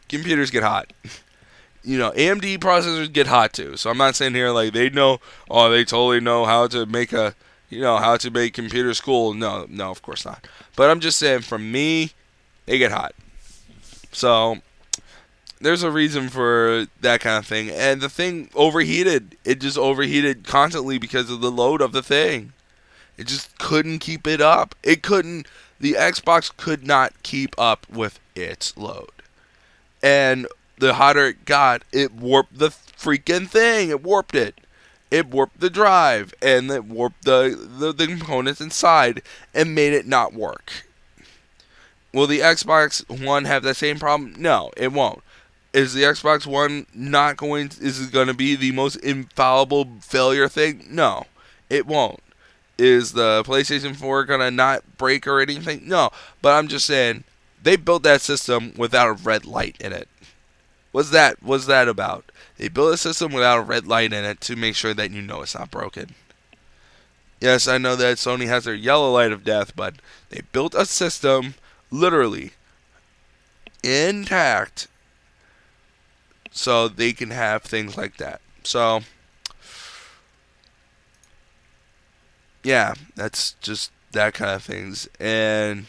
A: computers get hot. AMD processors get hot too. So I'm not saying here like they totally know how to make how to make computers cool. No, of course not. But I'm just saying, from me, they get hot. So there's a reason for that kind of thing. And the thing overheated. It just overheated constantly because of the load of the thing. It just couldn't keep it up. The Xbox could not keep up with its load. And the hotter it got, it warped the freaking thing. It warped it. It warped the drive. And it warped the components inside and made it not work. Will the Xbox One have that same problem? No, it won't. Is the Xbox One is it going to be the most infallible failure thing? No, it won't. Is the PlayStation 4 going to not break or anything? No, but I'm just saying, they built that system without a red light in it. What's that about? They built a system without a red light in it to make sure that it's not broken. Yes, I know that Sony has their yellow light of death, but they built a system literally intact so they can have things like that. So, yeah, that's just that kind of things. And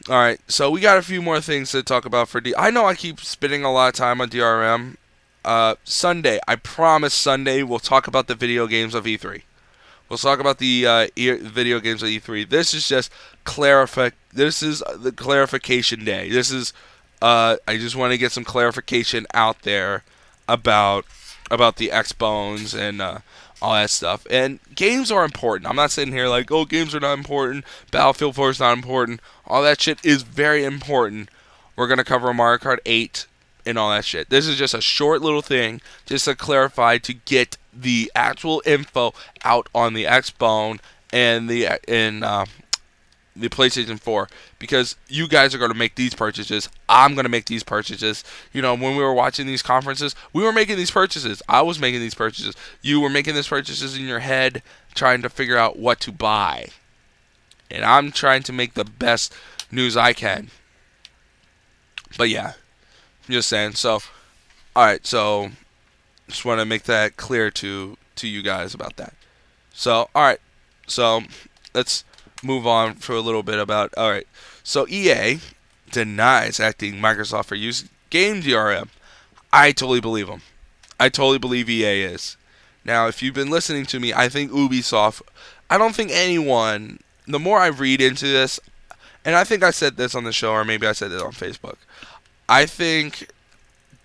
A: alright, so we got a few more things to talk about for I know I keep spending a lot of time on DRM. Sunday, I promise Sunday we'll talk about the video games of E3. We'll talk about the video games of E3. This is just This is the clarification day. This is I just want to get some clarification out there about the X-Bones and all that stuff. And games are important. I'm not sitting here like, oh, games are not important. Battlefield 4 is not important. All that shit is very important. We're going to cover Mario Kart 8 and all that shit. This is just a short little thing just to clarify, to get the actual info out on the X-Bone and the PlayStation 4, because you guys are going to make these purchases. I'm going to make these purchases. When we were watching these conferences, we were making these purchases. I was making these purchases. You were making these purchases in your head, trying to figure out what to buy. And I'm trying to make the best news I can. But yeah, I'm just saying. So, alright, so just want to make that clear to to you guys about that. So, all right. So, let's move on for a little bit about. All right. So, EA denies acting Microsoft for use game DRM. I totally believe them. I totally believe EA is. Now, if you've been listening to me, I think Ubisoft. I don't think anyone. The more I read into this, and I think I said this on the show, or maybe I said it on Facebook. I think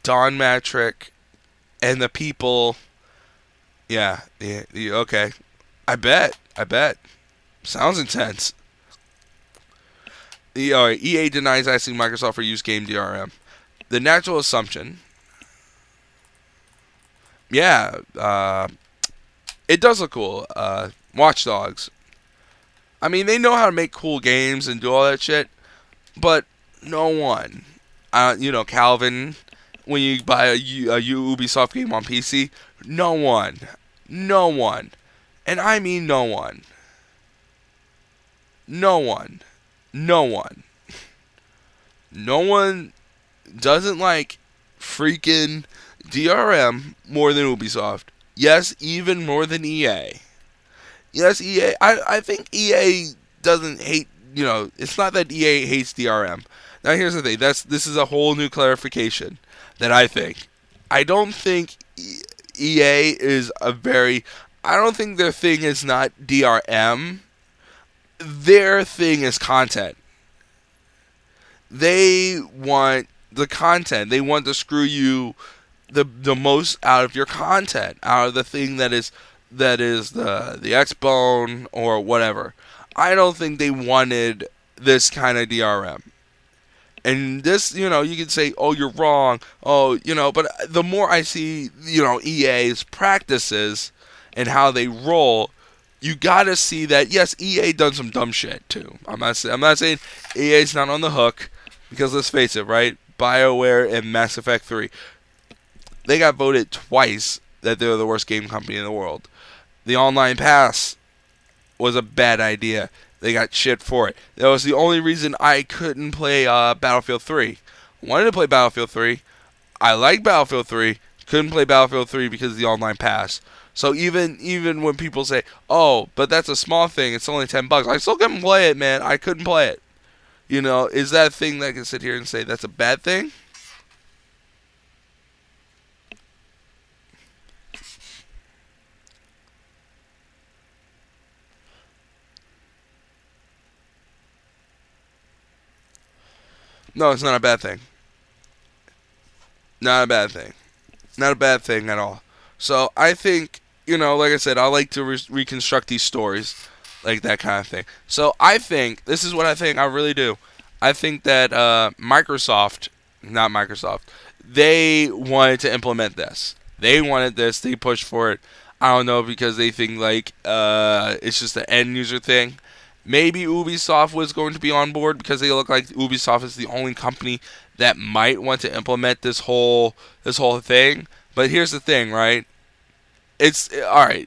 A: Don Matrick and the people. Yeah, okay. I bet. Sounds intense. EA denies asking Microsoft for use game DRM. The natural assumption. Yeah, it does look cool. Watch Dogs. I mean, they know how to make cool games and do all that shit, but no one. Calvin, when you buy a Ubisoft game on PC, no one, and I mean no one, no one doesn't like freaking DRM more than Ubisoft. Yes, even more than EA. Yes, EA. I think EA doesn't hate. It's not that EA hates DRM. Now here's the thing. This is a whole new clarification that I think. I don't think EA is a very. I don't think their thing is not DRM. Their thing is content. They want the content. They want to screw you the most out of your content, out of the thing that is the X-Bone or whatever. I don't think they wanted this kind of DRM. And this, you can say, oh, you're wrong. Oh, but the more I see, EA's practices and how they roll, you gotta see that, yes, EA done some dumb shit too. I'm not saying EA's not on the hook, because let's face it, right? BioWare and Mass Effect 3. They got voted twice that they're the worst game company in the world. The Online Pass was a bad idea. They got shit for it. That was the only reason I couldn't play Battlefield 3. I wanted to play Battlefield 3. I like Battlefield 3. Couldn't play Battlefield 3 because of the Online Pass. So even when people say, oh, but that's a small thing, it's only $10, I still couldn't play it, man. I couldn't play it. Is that a thing that I can sit here and say that's a bad thing? No, it's not a bad thing. Not a bad thing. Not a bad thing at all. So I think, like I said, I like to reconstruct these stories, like that kind of thing. So I think, this is what I think, I really do. I think that not Microsoft, they wanted to implement this. They wanted this, they pushed for it. I don't know, because they think like it's just an end user thing. Maybe Ubisoft was going to be on board because they look like Ubisoft is the only company that might want to implement this whole thing. But here's the thing, right? It's all right.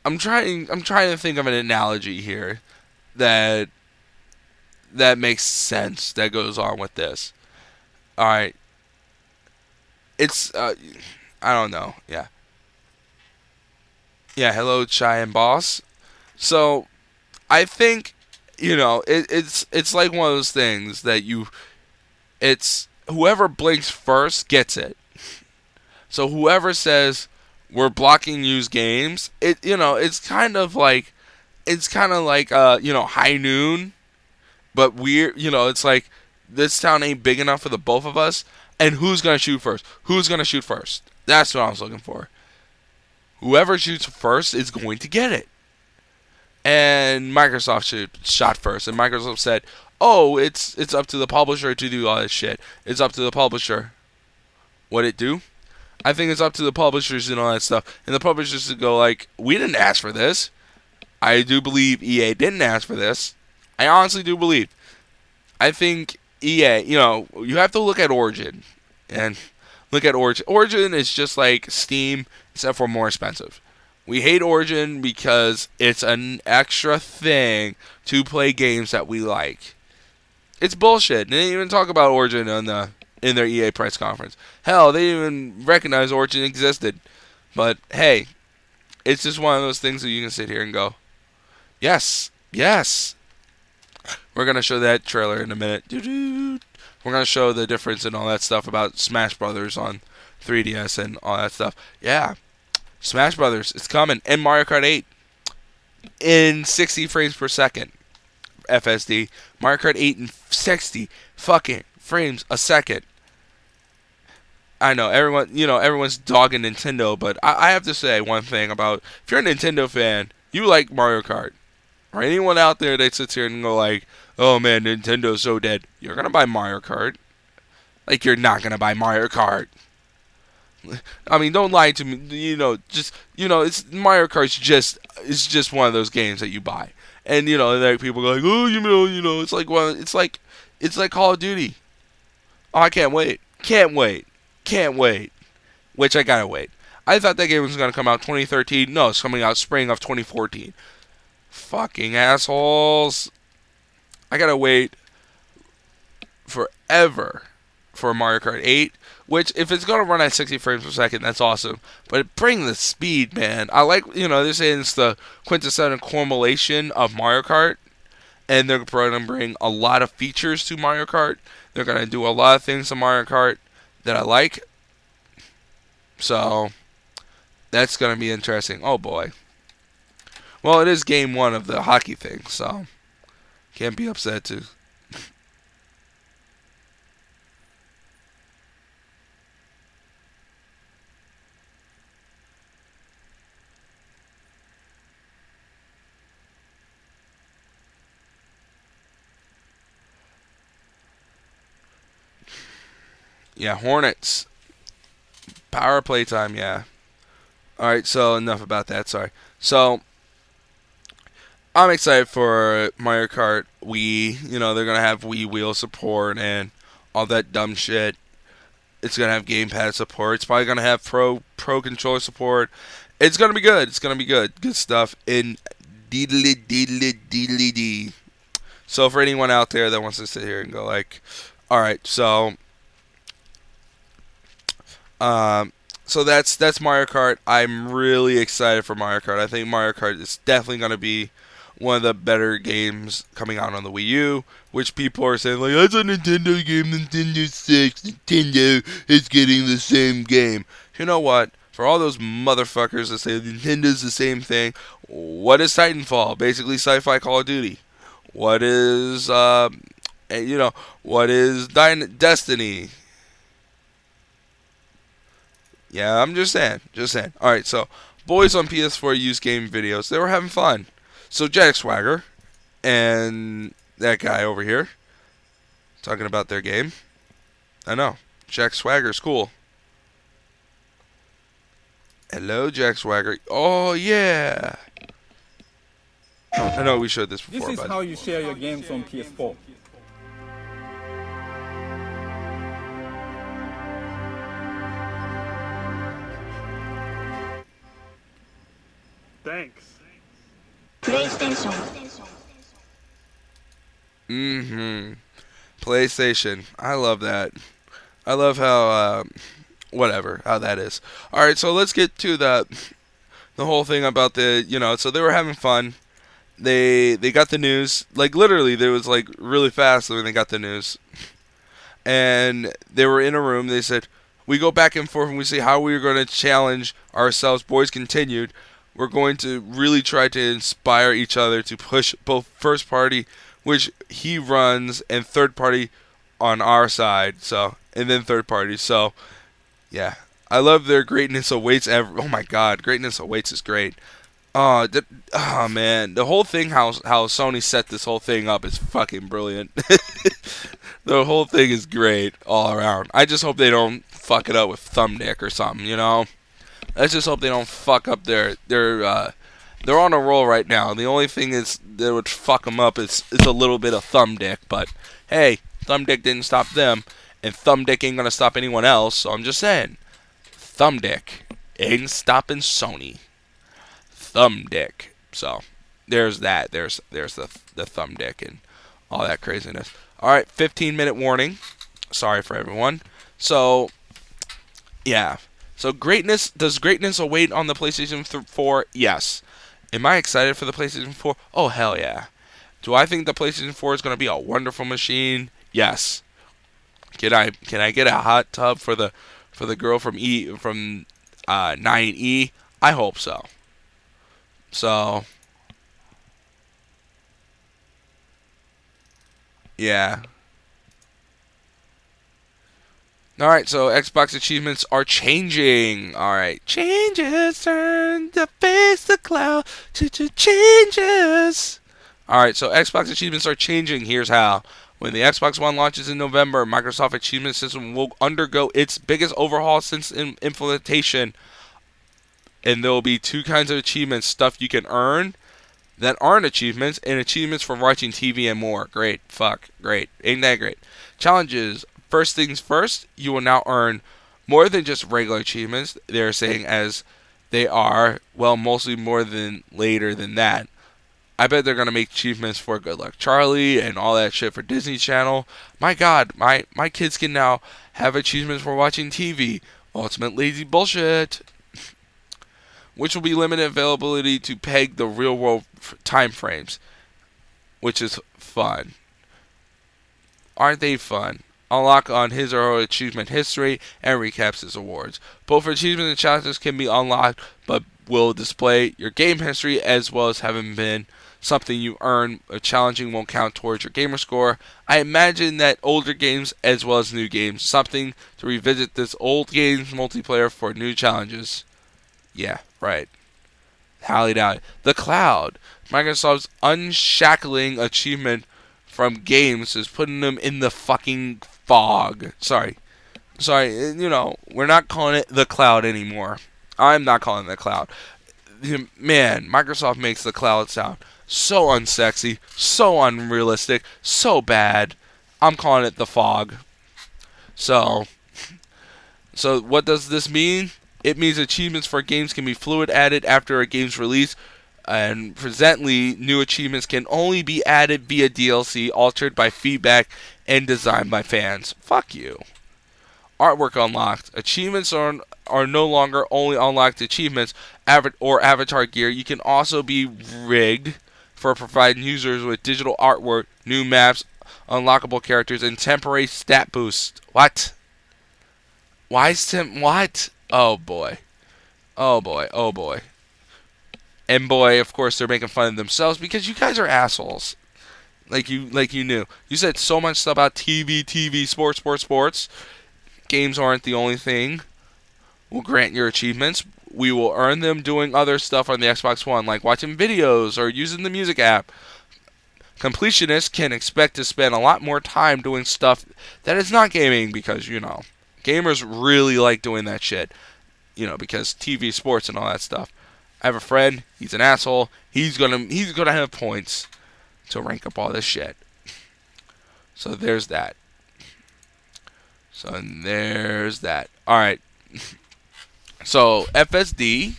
A: I'm trying to think of an analogy here that makes sense, that goes on with this. All right. It's I don't know. Yeah. Yeah, hello Chai and Boss. So I think, it's like one of those things that it's whoever blinks first gets it. So whoever says we're blocking used games, it's kind of like High Noon, but weird. It's like this town ain't big enough for the both of us, and who's gonna shoot first? Who's gonna shoot first? That's what I was looking for. Whoever shoots first is going to get it. And Microsoft shot first, and Microsoft said, "Oh, it's up to the publisher to do all this shit. It's up to the publisher." What it do? I think it's up to the publishers and all that stuff, and the publishers to go like, "We didn't ask for this." I do believe EA didn't ask for this. I honestly do believe. I think EA, you have to look at Origin, and look at Origin. Origin is just like Steam, except for more expensive. We hate Origin because it's an extra thing to play games that we like. It's bullshit. They didn't even talk about Origin in their EA press conference. Hell, they didn't even recognize Origin existed. But hey, it's just one of those things that you can sit here and go, yes, yes. We're gonna show that trailer in a minute. Doo-doo. We're gonna show the difference and all that stuff about Smash Brothers on 3DS and all that stuff. Yeah, Smash Brothers, it's coming, and Mario Kart 8 in 60 frames per second. FSD. Mario Kart 8 in 60 fucking frames a second. I know everyone's dogging Nintendo, but I have to say one thing about, if you're a Nintendo fan, you like Mario Kart. Or anyone out there that sits here and go like, oh man, Nintendo's so dead. You're gonna buy Mario Kart. Like, you're not gonna buy Mario Kart. I mean, don't lie to me. It's Mario Kart's just one of those games that you buy. And like people go like, oh, it's like Call of Duty. Oh, I can't wait. Can't wait. Which I gotta wait. I thought that game was gonna come out 2013. No, it's coming out spring of 2014. Fucking assholes. I gotta wait forever for Mario Kart 8, which, if it's gonna run at 60 frames per second, that's awesome. But bring the speed, man. I like, they're saying it's the quintessential culmination of Mario Kart, and they're gonna bring a lot of features to Mario Kart. They're gonna do a lot of things to Mario Kart that I like. So that's gonna be interesting. Oh boy. Well, it is game 1 of the hockey thing, so can't be upset too. Yeah, Hornets. Power play time, yeah. Alright, so enough about that, sorry. So, I'm excited for Mario Kart Wii. They're going to have Wii wheel support and all that dumb shit. It's going to have gamepad support. It's probably going to have pro controller support. It's going to be good. It's going to be good. Good stuff. In deedly. So for anyone out there that wants to sit here and go like, alright, so that's Mario Kart. I'm really excited for Mario Kart. I think Mario Kart is definitely going to be one of the better games coming out on the Wii U, which people are saying like, that's a Nintendo game, Nintendo 6, Nintendo is getting the same game. You know what? For all those motherfuckers that say Nintendo's the same thing, what is Titanfall? Basically sci-fi Call of Duty. What is what is Destiny? Yeah, I'm just saying. Alright, so boys on PS4 use game videos. They were having fun. So Jack Swagger and that guy over here talking about their game. I know. Jack Swagger's cool. Hello, Jack Swagger. Oh, yeah. I know we showed this before.
B: This is how you share your games on PS4.
C: Thanks.
A: PlayStation. I love that. I love how how that is. All right, so let's get to the whole thing about so they were having fun. They got the news, like literally there was like really fast when they got the news. And they were in a room. They said, "We go back and forth and we see how we're going to challenge ourselves." Boys continued. We're going to really try to inspire each other to push both first party, which he runs, and third party on our side. So, and then third party. So, yeah. I love their greatness awaits. Oh my God, greatness awaits is great. Oh man, the whole thing, how Sony set this whole thing up is fucking brilliant. The whole thing is great all around. I just hope they don't fuck it up with Thumbdick or something, Let's just hope they don't fuck up they're on a roll right now. The only thing is that would fuck them up is a little bit of Thumbdick, but hey, Thumbdick didn't stop them, and Thumbdick ain't gonna stop anyone else. So I'm just saying, Thumbdick ain't stopping Sony. Thumbdick. So there's that. There's the Thumbdick and all that craziness. All right, 15-minute warning. Sorry for everyone. So yeah. So does greatness await on the PlayStation 4? Yes. Am I excited for the PlayStation 4? Oh, hell yeah. Do I think the PlayStation 4 is going to be a wonderful machine? Yes. Can I get a hot tub for the girl from 9E? I hope so. So, yeah. All right, so Xbox achievements are changing. All right, changes turn to face the cloud. Changes. All right, so Xbox achievements are changing. Here's how. When the Xbox One launches in November, Microsoft Achievement System will undergo its biggest overhaul since implementation, and there will be two kinds of achievements: stuff you can earn that aren't achievements, and achievements for watching TV and more. Great. Fuck. Great. Ain't that great? Challenges. First things first, you will now earn more than just regular achievements. They're saying as they are, well, mostly more than later than that. I bet they're going to make achievements for Good Luck Charlie and all that shit for Disney Channel. My God, my kids can now have achievements for watching TV. Ultimate lazy bullshit. Which will be limited availability to peg the real world time frames, which is fun. Aren't they fun? Unlock on his or her achievement history and recaps his awards. Both achievements and challenges can be unlocked, but will display your game history as well as having been something you earn. Challenging won't count towards your gamer score. I imagine that older games as well as new games, something to revisit this old games multiplayer for new challenges. Yeah, right. Hally dally. The cloud. Microsoft's unshackling achievement from games is putting them in the fucking fog. Sorry, we're not calling it the cloud anymore. I'm not calling it the cloud. Man, Microsoft makes the cloud sound so unsexy, so unrealistic, so bad. I'm calling it the fog. So what does this mean? It means achievements for games can be fluid added after a game's release, and presently, new achievements can only be added via DLC, altered by feedback, and designed by fans. Fuck you. Artwork unlocked. Achievements are no longer only unlocked achievements or avatar gear. You can also be rigged for providing users with digital artwork, new maps, unlockable characters, and temporary stat boost. What? What? Oh boy. Oh boy. Oh boy. And boy, of course, they're making fun of themselves because you guys are assholes. Like you knew. You said so much stuff about TV, sports. Games aren't the only thing. We'll grant your achievements. We will earn them doing other stuff on the Xbox One, like watching videos or using the music app. Completionists can expect to spend a lot more time doing stuff that is not gaming because, gamers really like doing that shit. Because TV, sports, and all that stuff. I have a friend. He's an asshole. He's gonna have points to rank up all this shit. So there's that. All right. So FSD.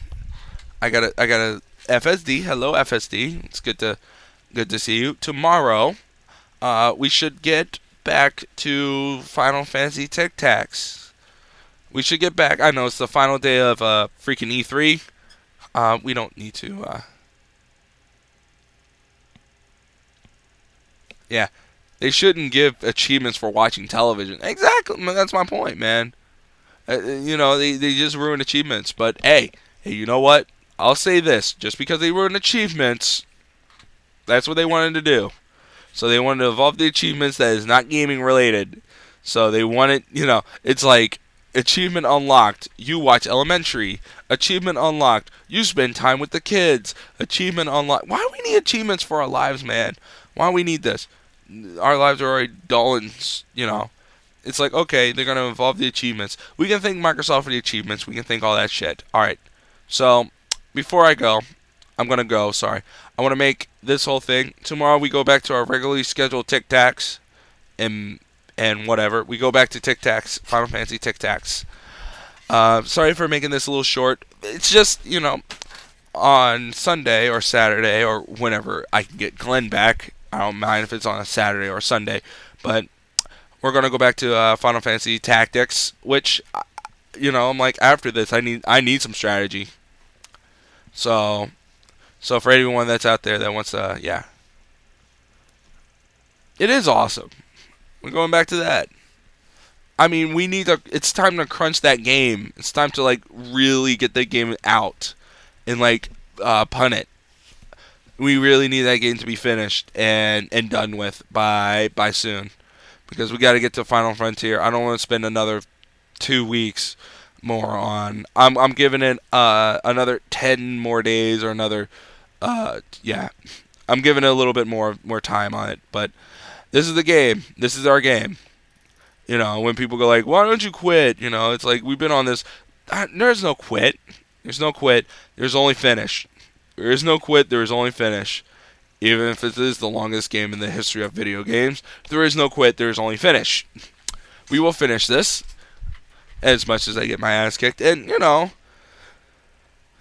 A: I got a FSD. Hello FSD. It's good to see you. Tomorrow, we should get back to Final Fantasy Tic Tacs. We should get back. I know it's the final day of freaking E3. We don't need to. Yeah, they shouldn't give achievements for watching television. Exactly, that's my point, man. They just ruin achievements. But hey, you know what? I'll say this: just because they ruin achievements, that's what they wanted to do. So they wanted to evolve the achievements that is not gaming related. So they wanted, it's like. Achievement unlocked, you watch Elementary. Achievement unlocked, you spend time with the kids. Achievement unlocked. Why do we need achievements for our lives, man? Why do we need this? Our lives are already dull and, It's like, okay, they're going to evolve the achievements. We can thank Microsoft for the achievements. We can thank all that shit. Alright, so, before I go, I'm going to go, sorry. I want to make this whole thing. Tomorrow we go back to our regularly scheduled Tic Tacs. And whatever. We go back to Tic Tacs, Final Fantasy Tic Tacs. Sorry for making this a little short. It's just, on Sunday or Saturday or whenever I can get Glenn back. I don't mind if it's on a Saturday or Sunday. But we're going to go back to Final Fantasy Tactics, which I'm like, after this, I need some strategy. So for anyone that's out there that wants to, yeah, it is awesome. We're going back to that. I mean, we need to. It's time to crunch that game. It's time to like really get the game out and like punt it. We really need that game to be finished and done with by soon, because we got to get to Final Frontier. I don't want to spend another 2 weeks more on. I'm giving it another 10 more days or another yeah. I'm giving it a little bit more time on it, but this is the game. This is our game. When people go like, "Why don't you quit?" It's like we've been on this. There's no quit. There's no quit. There's only finish. There is no quit. There is only finish. Even if it is the longest game in the history of video games, there is no quit. There is only finish. We will finish this as much as I get my ass kicked, and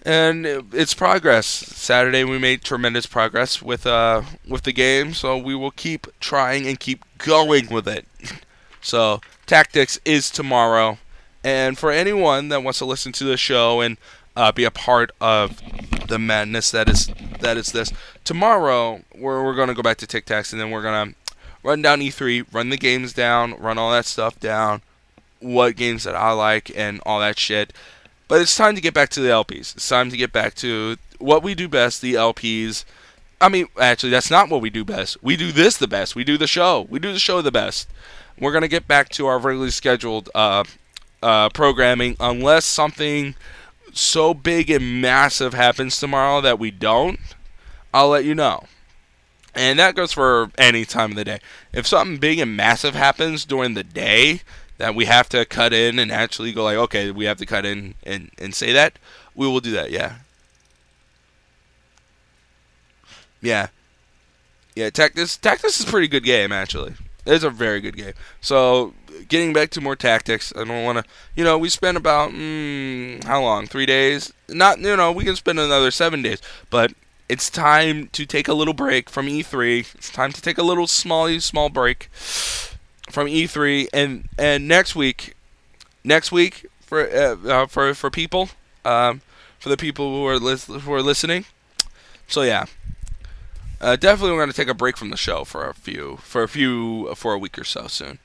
A: it's progress. Saturday we made tremendous progress with the game, so we will keep trying and keep going with it. So Tactics is tomorrow, and for anyone that wants to listen to the show and be a part of the madness that is this, tomorrow we're going to go back to Tic Tacs, and then we're going to run down E3, run the games down, run all that stuff down, what games that I like and all that shit. But it's time to get back to the LPs. It's time to get back to what we do best, the LPs. I mean, actually, that's not what we do best. We do this the best. We do the show. We do the show the best. We're going to get back to our regularly scheduled programming, unless something so big and massive happens tomorrow that we don't. I'll let you know. And that goes for any time of the day. If something big and massive happens during the day that we have to cut in and actually go like, okay, we have to cut in and say that, we will do that, yeah. Yeah. Yeah, Tactics is a pretty good game, actually. It's a very good game. So, getting back to more Tactics, I don't want to, we spent about, how long? 3 days? Not, we can spend another 7 days. But it's time to take a little break from E3. It's time to take a little small break from E3. And next week for people, for the people who are listening. So, yeah. Definitely, we're going to take a break from the show for a week or so soon.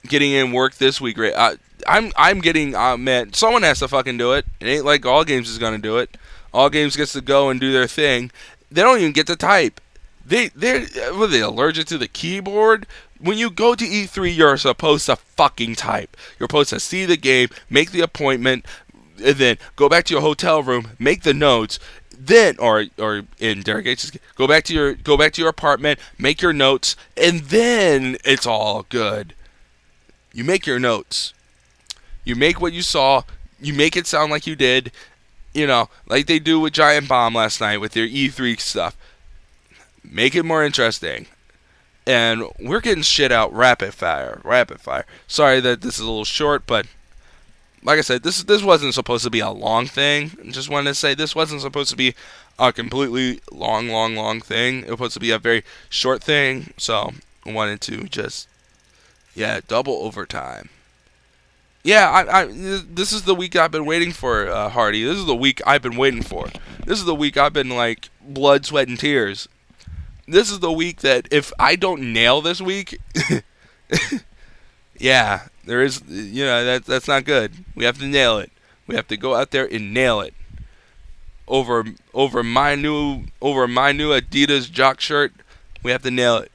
A: Getting in work this week, right? I'm getting, man, someone has to fucking do it. It ain't like All Games is going to do it. All Games gets to go and do their thing. They don't even get to type. They're allergic to the keyboard? When you go to E3, you're supposed to fucking type. You're supposed to see the game, make the appointment, and then go back to your hotel room, make the notes. Then, or in Derek H's case, go back to your apartment, make your notes, and then it's all good. You make your notes. You make what you saw. You make it sound like you did. Like they do with Giant Bomb last night with their E3 stuff. Make it more interesting. And we're getting shit out rapid fire. Sorry that this is a little short, but like I said, this wasn't supposed to be a long thing. I just wanted to say this wasn't supposed to be a completely long thing. It was supposed to be a very short thing. So I wanted to just, double overtime. Yeah, this is the week I've been waiting for, Hardy. This is the week I've been waiting for. This is the week I've been like blood, sweat, and tears. This is the week that if I don't nail this week, yeah, there is, that's not good. We have to nail it. We have to go out there and nail it. Over my new Adidas jock shirt, we have to nail it.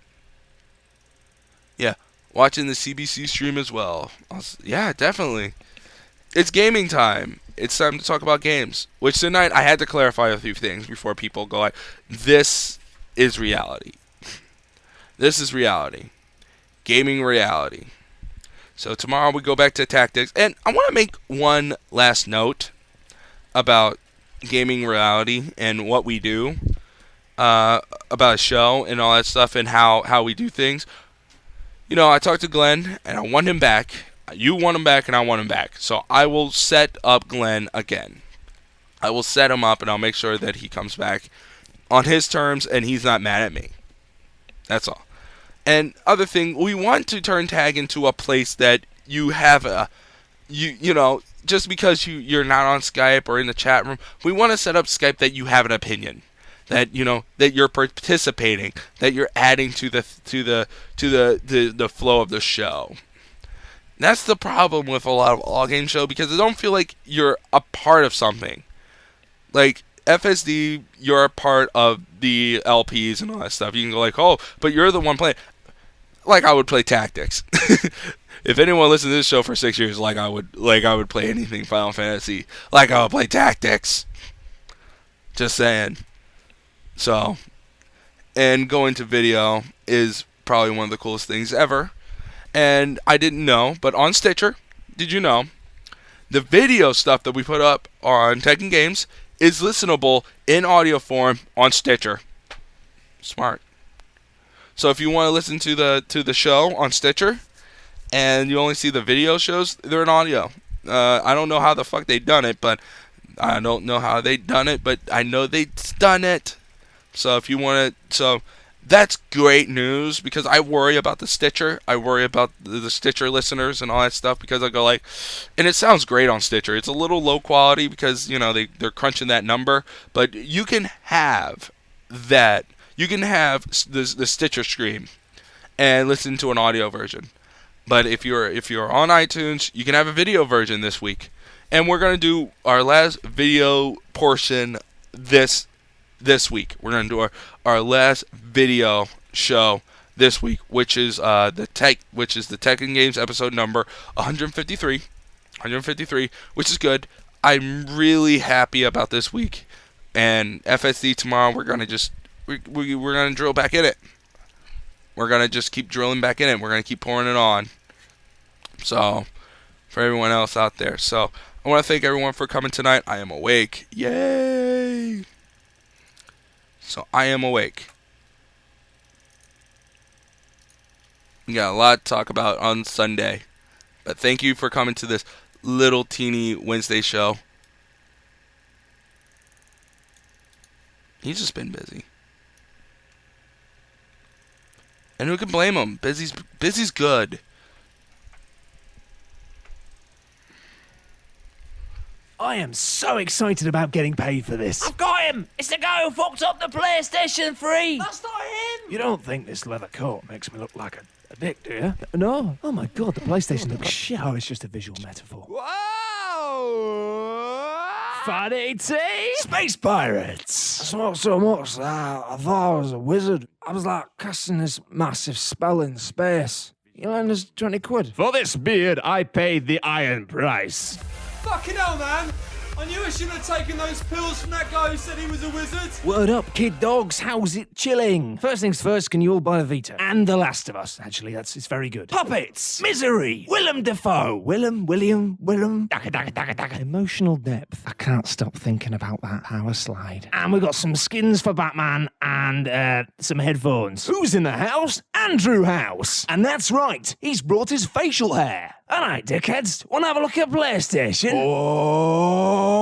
A: Yeah, watching the CBC stream as well. Yeah, definitely. It's gaming time. It's time to talk about games. Which tonight I had to clarify a few things before people go like, this is reality. This is reality. Gaming reality. So tomorrow we go back to Tactics. And I want to make one last note about gaming reality and what we do. About a show and all that stuff and how we do things. I talked to Glenn and I want him back. You want him back and I want him back. So I will set up Glenn again. I will set him up and I'll make sure that he comes back on his terms and he's not mad at me. That's all. And other thing, we want to turn Tag into a place that you have you know, just because you're not on Skype or in the chat room, we want to set up Skype that you have an opinion, that you know that you're participating, that you're adding to the flow of the show. That's the problem with a lot of all game show, because I don't feel like you're a part of something. Like FSD, you're a part of the LPs and all that stuff. You can go like, oh, but you're the one playing. Like I would play Tactics. If anyone listened to this show for 6 years, like I would play anything Final Fantasy. Like I would play Tactics. Just saying. So, and going to video is probably one of the coolest things ever. And I didn't know, but on Stitcher, did you know, the video stuff that we put up on Tekken Games is listenable in audio form on Stitcher. Smart. So if you want to listen to the show on Stitcher, and you only see the video shows, they're in audio. I don't know how the fuck they done it, but I know they've done it. So if you want to, so that's great news, because I worry about the Stitcher. I worry about the Stitcher listeners and all that stuff, because I go like, and it sounds great on Stitcher. It's a little low quality because, you know, they're crunching that number, but you can have that. You can have the Stitcher stream and listen to an audio version. But if you're on iTunes, you can have a video version this week. And we're going to do our last video portion this week. We're going to do our last video show this week, which is the Tekken Games episode number 153, which is good. I'm really happy about this week. And FSD tomorrow, we're going to we're going to drill back in it. We're going to just keep drilling back in it. We're going to keep pouring it on. So, for everyone else out there. So, I want to thank everyone for coming tonight. I am awake. Yay! So, I am awake. We got a lot to talk about on Sunday. But thank you for coming to this little teeny Wednesday show. He's just been busy. And who can blame him? Busy's good.
C: I am so excited about getting paid for this.
D: I've got him! It's the guy who fucked up the PlayStation 3!
C: That's not him! You don't think this leather coat makes me look like a dick, do you? No. Oh my god, the PlayStation looks shit. Oh, it's just a visual metaphor.
D: Whoa!
C: Funny tea! Space Pirates! I smoked so much that I thought I was a wizard. I was like casting this massive spell in space. You lend us 20 quid. For this beard, I paid the iron price.
E: Fucking hell, man! I knew I shouldn't have taken those pills from that guy who said he was a wizard.
C: Word up, kid dogs. How's it chilling? First things first, can you all buy a Vita? And The Last of Us. Actually, it's very good. Puppets. Misery. Willem Dafoe. William. Dagger, dagger, dagger, dagger. Emotional depth. I can't stop thinking about that power slide. And we've got some skins for Batman and some headphones. Who's in the house? Andrew House. And that's right. He's brought his facial hair. Alright, dickheads, wanna have a look at PlayStation? Oh,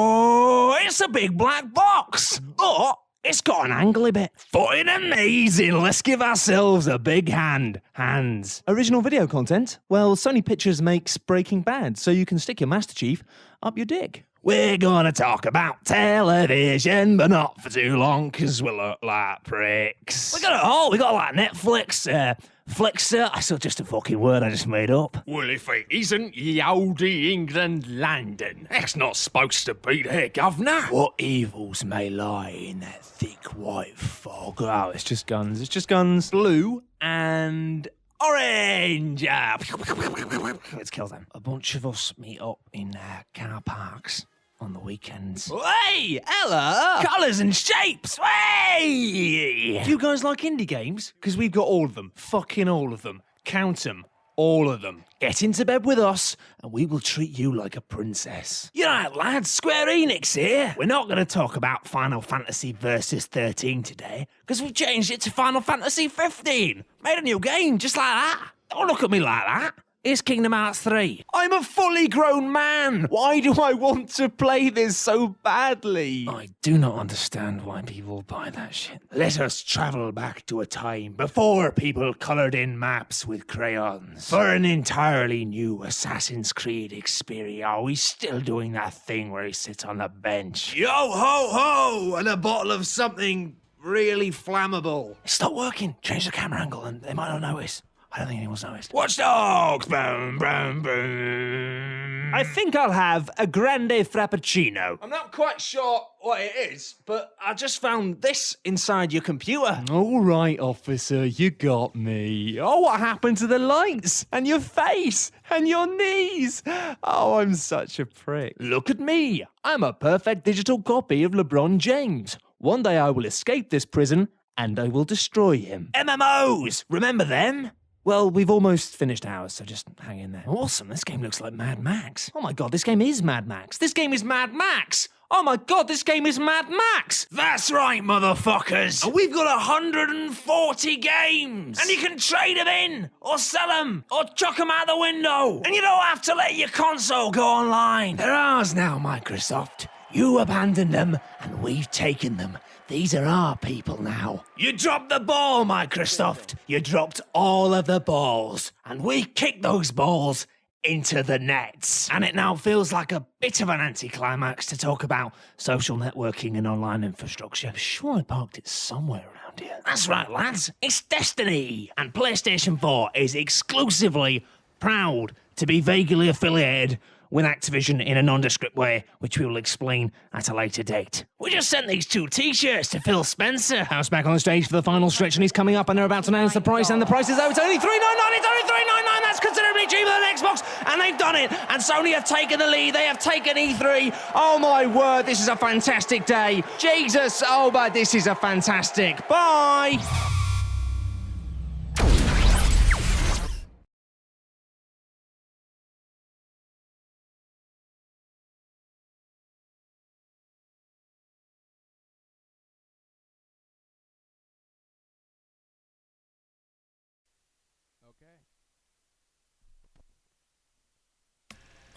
C: it's a big black box! Oh, it's got an angly bit. Fucking amazing! Let's give ourselves a big hand. Hands. Original video content? Well, Sony Pictures makes Breaking Bad, so you can stick your Master Chief up your dick. We're gonna talk about television, but not for too long, because we look like pricks. We got it all. We got like Netflix, Flixer. I saw just a fucking word I just made up.
F: Well, if it isn't ye olde England London, that's not supposed to be there, governor.
C: What evils may lie in that thick white fog? Oh, it's just guns. It's just guns. Blue and orange. Let's kill them. A bunch of us meet up in car parks on the weekends.
D: Hey, Ella!
C: Colours and shapes! Hey! Do you guys like indie games? Because we've got all of them. Fucking all of them. Count them. All of them. Get into bed with us, and we will treat you like a princess. You know, lads, Square Enix here. We're not going to talk about Final Fantasy Versus 13 today, because we've changed it to Final Fantasy 15. Made a new game, just like that. Don't look at me like that. is Kingdom Hearts 3. I'm a fully grown man. Why do I want to play this so badly? I do not understand why people buy that shit. Let us travel back to a time before people coloured in maps with crayons. For an entirely new Assassin's Creed experience. Are we still doing that thing where he sits on the bench? Yo ho ho! And a bottle of something really flammable. It's not working. Change the camera angle and they might not notice. I don't think anyone's noticed. Watch Dogs! Boom, boom, boom. I think I'll have a grande frappuccino. I'm not quite sure what it is, but I just found this inside your computer.
G: All right, officer, you got me. Oh, what happened to the lights? And your face? And your knees? Oh, I'm such a prick.
C: Look at me. I'm a perfect digital copy of LeBron James. One day I will escape this prison and I will destroy him. MMOs! Remember them? Well, we've almost finished ours, so just hang in there. Awesome, this game looks like Mad Max. Oh my god, this game is Mad Max. This game is Mad Max! Oh my god, this game is Mad Max! That's right, motherfuckers! And we've got 140 games! And you can trade them in, or sell them, or chuck them out the window! And you don't have to let your console go online! They're ours now, Microsoft. You abandoned them, and we've taken them. These are our people now. You dropped the ball, Microsoft. You dropped all of the balls. And we kicked those balls into the nets. And it now feels like a bit of an anticlimax to talk about social networking and online infrastructure. I'm sure I parked it somewhere around here. That's right, lads. It's Destiny. And PlayStation 4 is exclusively proud to be vaguely affiliated with Activision in a nondescript way, which we will explain at a later date. We just sent these 2 t-shirts to Phil Spencer. House back on the stage for the final stretch, and he's coming up, and they're about to announce the price, and the price is out. It's only $3.99. It's only $3.99. That's considerably cheaper than Xbox, and they've done it. And Sony have taken the lead. They have taken E3. Oh my word, this is a fantastic day. Jesus, oh but this is a fantastic. Bye.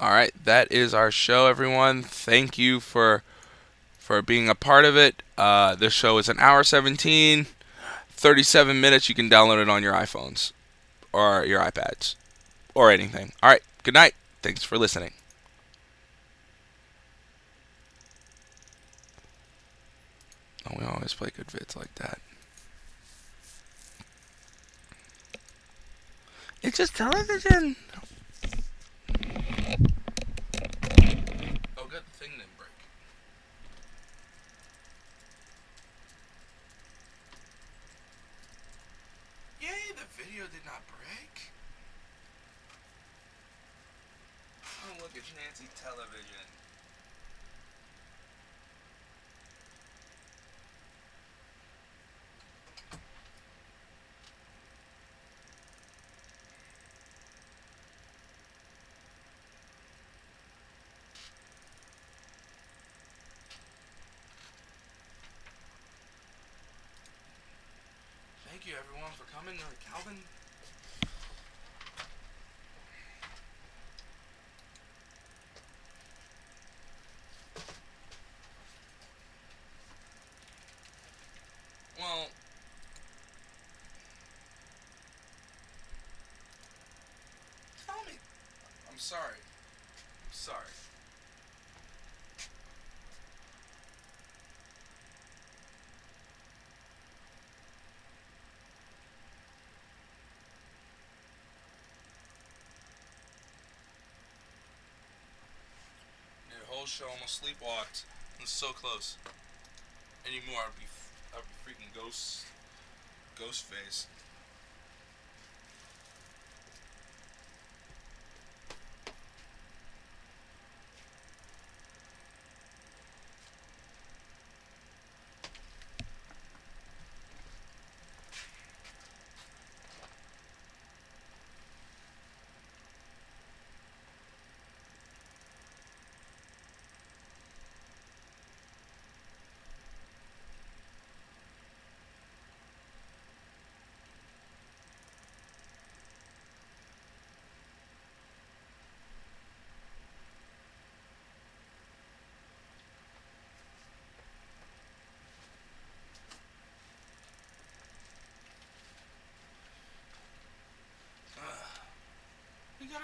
A: All right, that is our show, everyone. Thank you for being a part of it. This show is an hour 17, 37 minutes. You can download it on your iPhones or your iPads or anything. All right, good night. Thanks for listening. Oh, we always play good vids like that. It's just television. Oh, good. The thing didn't break. Yay, the video did not break. Oh, look, it's Nancy Television. Thank you, everyone, for coming. Calvin. Well, tell me. I'm sorry. I'm sorry. The whole show almost sleepwalked. It was so close. Anymore, I'd be freaking ghost face.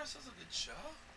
A: This was a good show.